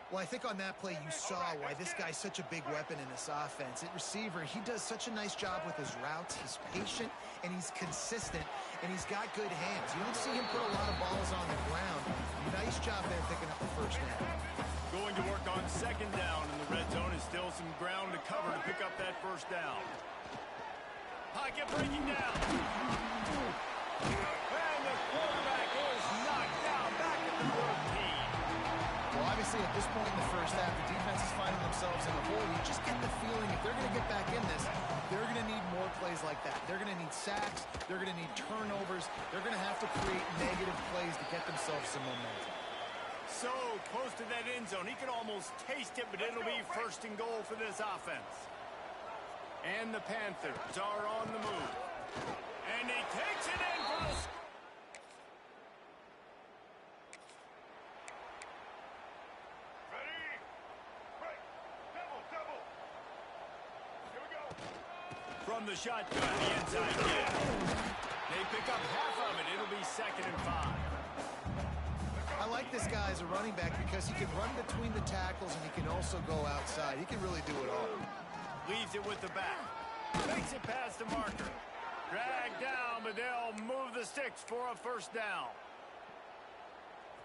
[SPEAKER 3] Well, I think on that play you saw why this guy's such a big weapon in this offense. At receiver, he does such a nice job with his routes. He's patient, and he's consistent, and he's got good hands. You don't see him put a lot of balls on the ground. Nice job there picking up the first down.
[SPEAKER 1] Going to work on 2nd down in the red zone is still some ground to cover to pick up that first down. Pocket breaking down. And the quarterback is knocked down back at the 13.
[SPEAKER 3] Well, obviously, at this point in the first half, the defense is finding themselves in a hole. You just get the feeling if they're going to get back in this, they're going to need more plays like that. They're going to need sacks. They're going to need turnovers. They're going to have to create negative plays to get themselves some momentum.
[SPEAKER 1] So close to that end zone. He can almost taste it, but it'll be 1st and goal for this offense. And the Panthers are on the move. And he takes it in for the score. From the shotgun, the inside kick. They pick up half of it. It'll be 2nd and 5.
[SPEAKER 3] I like this guy as a running back because he can run between the tackles and he can also go outside. He can really do it all.
[SPEAKER 1] Leaves it with the back. Makes it past the marker. Dragged down, but they'll move the sticks for a first down.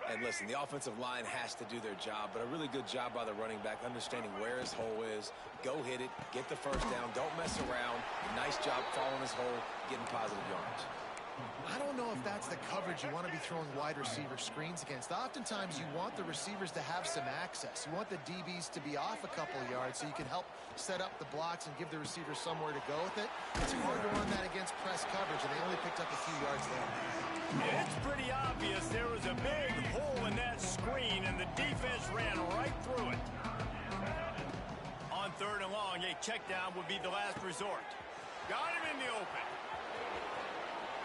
[SPEAKER 2] And listen, the offensive line has to do their job, but a really good job by the running back understanding where his hole is. Go hit it, get the first down, don't mess around. Nice job following his hole, getting positive yards.
[SPEAKER 3] I don't know if that's the coverage you want to be throwing wide receiver screens against. Oftentimes, you want the receivers to have some access. You want the DBs to be off a couple of yards so you can help set up the blocks and give the receivers somewhere to go with it. It's hard to run that against press coverage, and they only picked up a few yards there.
[SPEAKER 1] It's pretty obvious there was a big hole in that screen, and the defense ran right through it. On 3rd and long, a check down would be the last resort. Got him in the open.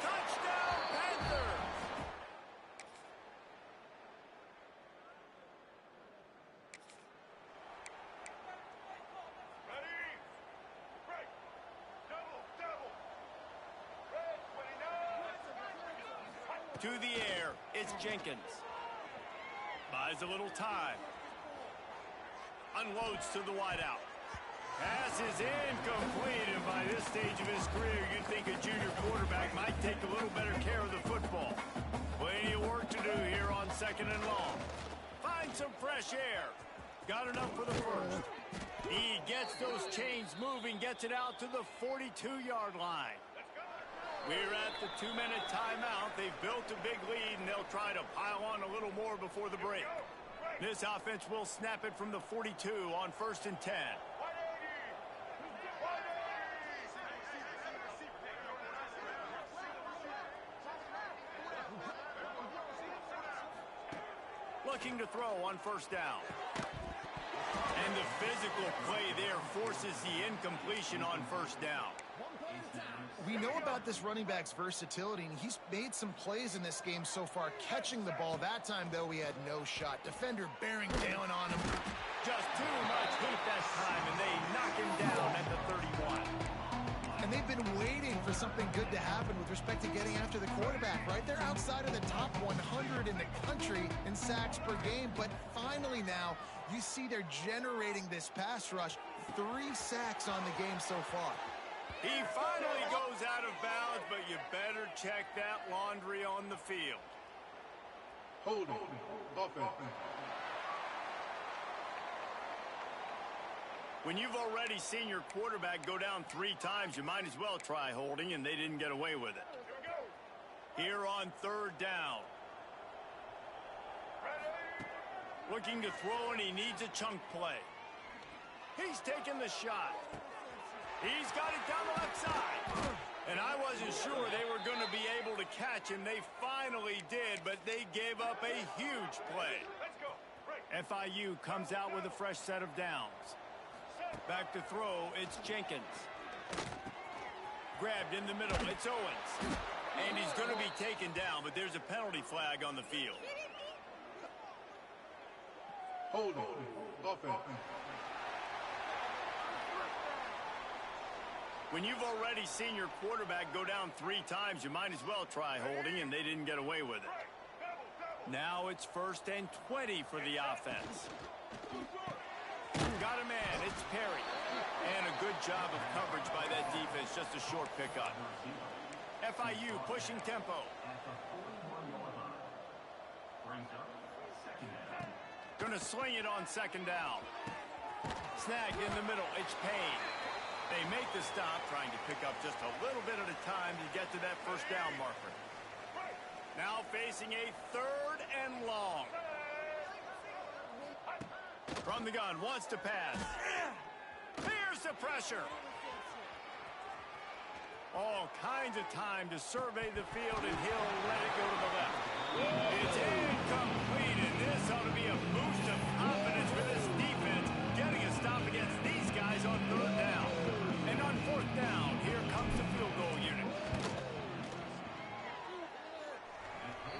[SPEAKER 1] Touchdown, Panthers!
[SPEAKER 7] Ready? Break. Double. Red 29.
[SPEAKER 1] To the air, it's Jenkins. Buys a little time. Unloads to the wideout. Pass is incomplete, and by this stage of his career, you'd think a junior quarterback might take a little better care of the football. Plenty of work to do here on 2nd and long. Find some fresh air. Got enough for the first. He gets those chains moving, gets it out to the 42-yard line. We're at the 2-minute timeout. They've built a big lead, and they'll try to pile on a little more before the break. This offense will snap it from the 42 on 1st and 10. Looking to throw on 1st down. And the physical play there forces the incompletion on 1st down.
[SPEAKER 3] We know about this running back's versatility, and he's made some plays in this game so far, catching the ball. That time, though, he had no shot. Defender bearing down on him.
[SPEAKER 1] Just too much heat that time, and they knock him down at the 31.
[SPEAKER 3] And they've been waiting for something good to happen with respect to getting after the quarterback, right? They're outside of the top 100 in the country in sacks per game, but finally now, you see they're generating this pass rush. 3 sacks on the game so far.
[SPEAKER 1] He finally goes out of bounds, but you better check that laundry on the field.
[SPEAKER 7] Holding. Offense.
[SPEAKER 1] When you've already seen your quarterback go down 3 times, you might as well try holding, and they didn't get away with it. Here on 3rd down. Looking to throw, and he needs a chunk play. He's taking the shot. He's got it down the left side. And I wasn't sure they were going to be able to catch him. They finally did, but they gave up a huge play. FIU comes out with a fresh set of downs. Back to throw, it's Jenkins. grabbed in the middle. It's Owens. And he's going to be taken down, but there's a penalty flag on the field.
[SPEAKER 7] Holding. Offense.
[SPEAKER 1] When you've already seen your quarterback go down 3 times, you might as well try holding, and they didn't get away with it. Now it's 1st and 20 for the offense. Got a man. It's Perry. And a good job of coverage by that defense. Just a short pickup. FIU pushing tempo. Going to sling it on 2nd down. Snagged in the middle. It's Payne. They make the stop, trying to pick up just a little bit at a time to get to that 1st down marker. Now facing a 3rd and long. From the gun, wants to pass. Here's the pressure. All kinds of time to survey the field, and he'll let it go to the left. It's incomplete, and this ought to be a boost of confidence for this defense, getting a stop against these guys on 3rd down. And on 4th down, here comes the field goal unit.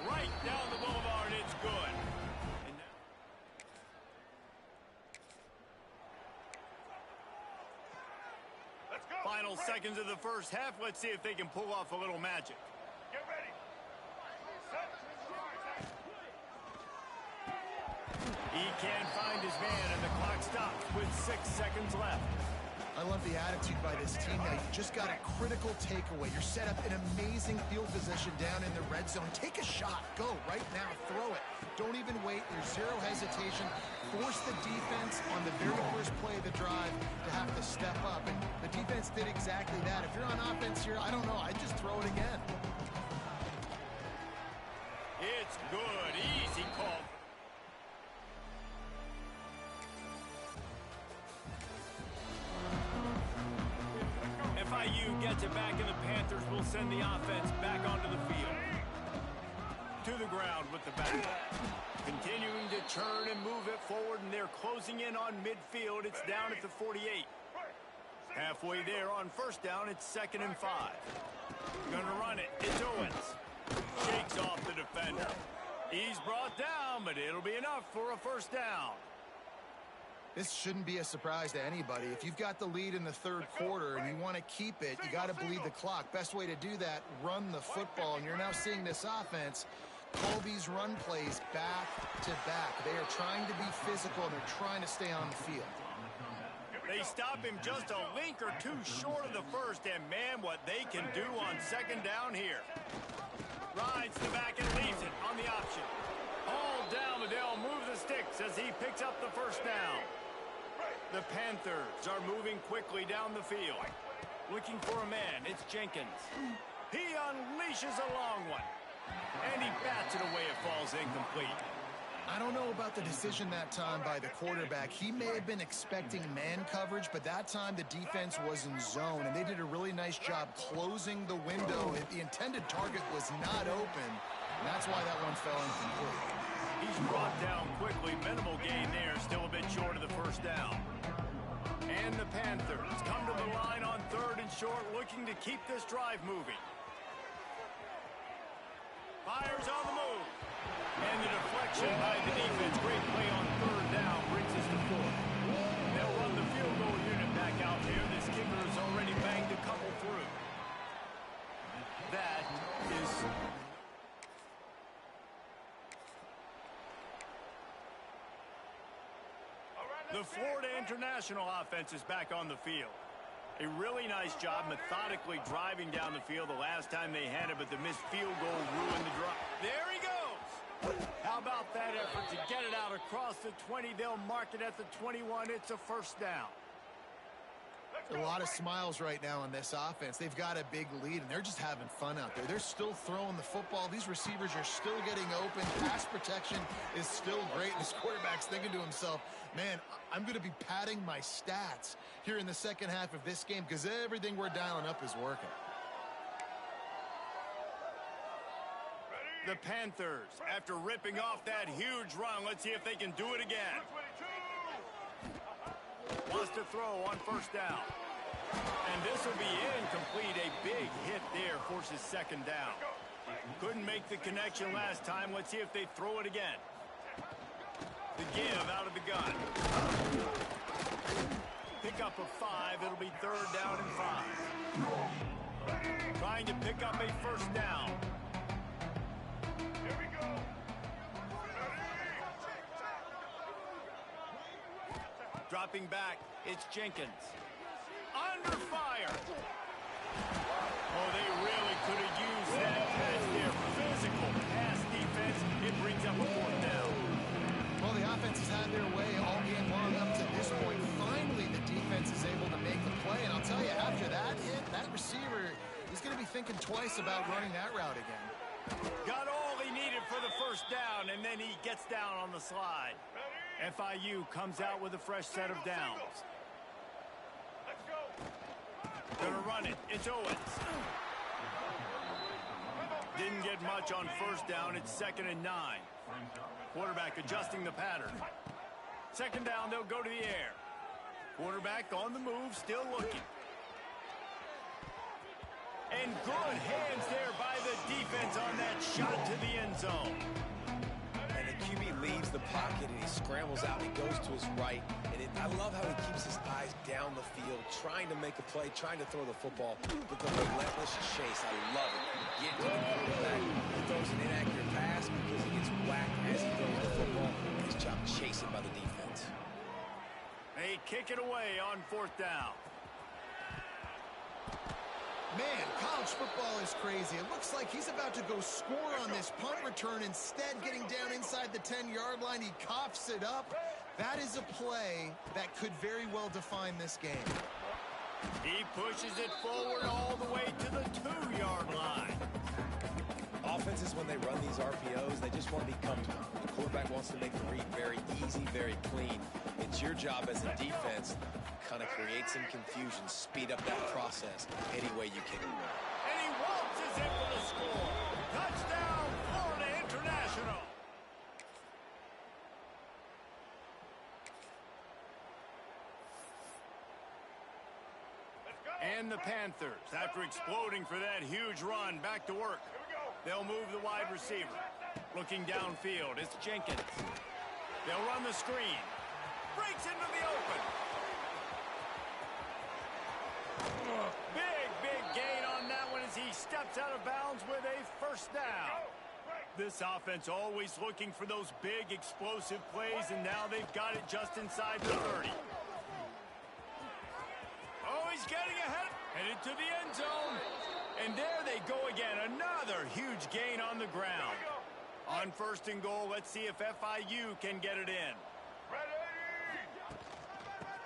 [SPEAKER 1] Right down the boulevard, it's good. And now...
[SPEAKER 7] Let's go.
[SPEAKER 1] Final seconds of the 1st half. Let's see if they can pull off a little magic.
[SPEAKER 7] Get ready. Set.
[SPEAKER 1] He can't find his man, and the clock stops with 6 seconds left.
[SPEAKER 3] I love the attitude by this team now. You just got a critical takeaway. You're set up in amazing field position down in the red zone. Take a shot. Go right now. Throw it. Don't even wait. There's zero hesitation. Force the defense on the very first play of the drive to have to step up. And the defense did exactly that. If you're on offense here, I don't know. I'd just throw it again.
[SPEAKER 1] It's good. Easy call. FIU gets it back, and the Panthers will send the offense back onto the field. To the ground with the back. Continuing to turn and move it forward, and they're closing in on midfield. It's down at the 48. Halfway there on 1st down, it's 2nd and 5. Gonna run it. It's Owens. Shakes off the defender. He's brought down, but it'll be enough for a 1st down.
[SPEAKER 3] This shouldn't be a surprise to anybody. If you've got the lead in the 3rd quarter and you want to keep it, you got to bleed the clock. Best way to do that, run the football. And you're now seeing this offense call these run plays back to back. They are trying to be physical, and they're trying to stay on the field.
[SPEAKER 1] They stop him just a link or 2 short of the 1st, and man, what they can do on 2nd down here. Rides the back and leaves it on the option. All down, but they'll move the sticks as he picks up the 1st down. The Panthers are moving quickly down the field. Looking for a man. It's Jenkins. He unleashes a long one. And he bats it away. It falls incomplete.
[SPEAKER 3] I don't know about the decision that time by the quarterback. He may have been expecting man coverage, but that time the defense was in zone, and they did a really nice job closing the window. The intended target was not open, and that's why that one fell incomplete.
[SPEAKER 1] He's brought down quickly. Minimal gain there. Still a bit short of the 1st down. And the Panthers come to the line on 3rd and short, looking to keep this drive moving. Fires on the move. And the deflection by the defense. Great play on 3rd down brings us to 4th. They'll run the field goal unit back out there. This kicker has already banged a couple through. That is... The Florida International offense is back on the field. A really nice job methodically driving down the field the last time they had it, but the missed field goal ruined the drive. There he goes. How about that effort to get it out across the 20? They'll mark it at the 21. It's a 1st down.
[SPEAKER 3] A lot of smiles right now on this offense. They've got a big lead, and they're just having fun out there. They're still throwing the football. These receivers are still getting open. Pass protection is still great. This quarterback's thinking to himself, man, I'm going to be padding my stats here in the 2nd half of this game because everything we're dialing up is working.
[SPEAKER 1] The Panthers, after ripping off that huge run, let's see if they can do it again. Wants to throw on 1st down. And this will be incomplete. A big hit there forces second down. Couldn't make the connection last time. Let's see if they throw it again. The give out of the gun. Pick up of 5. It'll be third down and 5. Trying to pick up a first down.
[SPEAKER 7] Here we go.
[SPEAKER 1] Dropping back, it's Jenkins. Under fire. Oh, they really could have used that pass there. Physical pass defense. It brings up a fourth down.
[SPEAKER 3] Well, the offense has had their way all game long up to this point. Finally, the defense is able to make the play. And I'll tell you, after that hit, that receiver is going to be thinking twice about running that route again.
[SPEAKER 1] Got all he needed for the first down, and then he gets down on the slide. FIU comes out with a fresh set of downs.
[SPEAKER 7] Let's go.
[SPEAKER 1] Gonna run it. It's Owens. Didn't get much on first down. It's 2nd and 9. Quarterback adjusting the pattern. Second down, they'll go to the air. Quarterback on the move, still looking. And good hands there by the defense on that shot to the end zone.
[SPEAKER 2] And the QB leaves the pocket and he scrambles out and he goes to his right. And I love how he keeps his eyes down the field, trying to make a play, trying to throw the football, but the relentless chase. I love it. Get to the quarterback. He throws an inaccurate pass because he gets whacked as he throws the football. And he's chasing by the defense.
[SPEAKER 1] They kick it away on 4th down.
[SPEAKER 3] Man, college football is crazy. It looks like he's about to go score on this punt return. Instead, getting down inside the 10-yard line, he coughs it up. That is a play that could very well define this game.
[SPEAKER 1] He pushes it forward all the way to the 2-yard line.
[SPEAKER 2] Offenses, when they run these RPOs, they just want to be comfortable. The quarterback wants to make the read very easy, very clean. It's your job as a defense to kind of create some confusion, speed up that process any way you can.
[SPEAKER 1] And he waltzes in for the score. Touchdown, Florida International. And the Panthers, after exploding for that huge run, back to work. They'll move the wide receiver. Looking downfield, it's Jenkins. They'll run the screen. Breaks into the open. Big gain on that one as he steps out of bounds with a first down. This offense always looking for those big explosive plays, and now they've got it just inside the 30. Oh, he's getting ahead. Headed to the end zone. And there they go again. Another huge gain on the ground. On 1st and goal, let's see if FIU can get it in.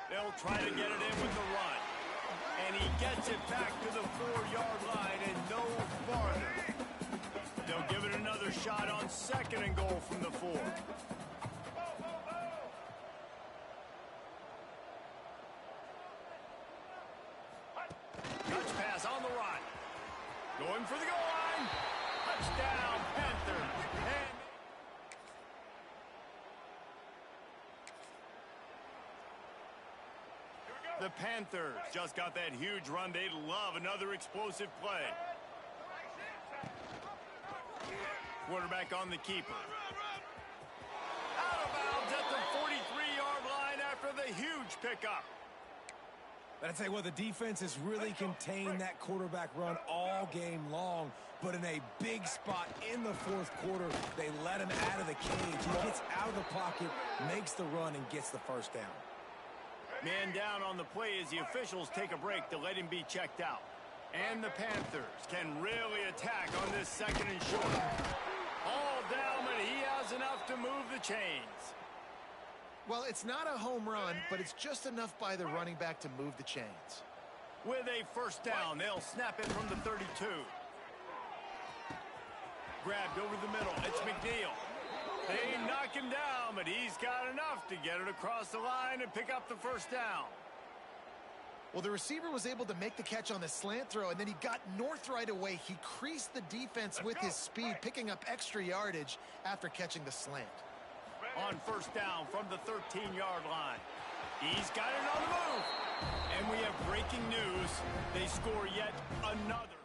[SPEAKER 1] They'll try to get it in with the run. And he gets it back to the 4-yard line and no farther. They'll give it another shot on 2nd and goal from the 4. Touch pass on the run. Going for the goal line. Touchdown, Panthers. And the Panthers just got that huge run. They love another explosive play. Quarterback on the keeper. Out of bounds at the 43-yard line after the huge pickup.
[SPEAKER 2] But I tell you what, the defense has really contained that quarterback run all game long. But in a big spot in the 4th quarter, they let him out of the cage. He gets out of the pocket, makes the run, and gets the first down.
[SPEAKER 1] Man down on the play as the officials take a break to let him be checked out. And the Panthers can really attack on this 2nd and short. All down, but he has enough to move the chains.
[SPEAKER 3] Well, it's not a home run, but it's just enough by the running back to move the chains.
[SPEAKER 1] With a first down, they'll snap it from the 32. Grabbed over the middle. It's McNeil. They knock him down, but he's got enough to get it across the line and pick up the first down.
[SPEAKER 3] Well, the receiver was able to make the catch on the slant throw, and then he got north right away. He creased the defense with his speed, picking up extra yardage after catching the slant.
[SPEAKER 1] On first down from the 13-yard line. He's got it on the move. And we have breaking news. They score yet another.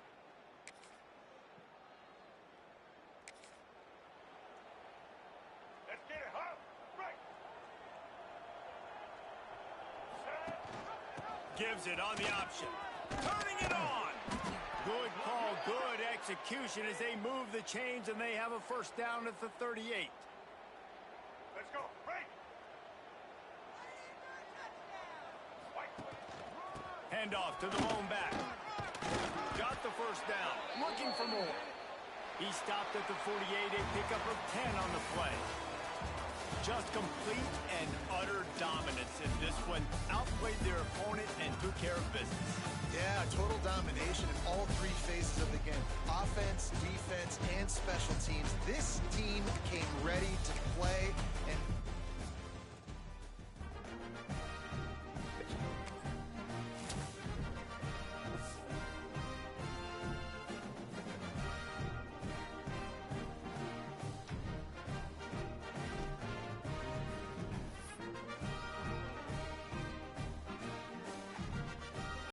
[SPEAKER 7] Let's get it, huh? Right.
[SPEAKER 1] Gives it on the option. Turning it on. Good call, good execution as they move the chains and they have a first down at the 38.
[SPEAKER 7] Let's go. Right.
[SPEAKER 1] Handoff to the lone back. Got the first down. Looking for more. He stopped at the 48, a pickup of 10 on the play. Just complete and utter dominance in this one. Outplayed their opponent and took care of business.
[SPEAKER 3] Yeah, total domination in all three phases of the game. Offense, defense, and special teams. This team came ready to play, and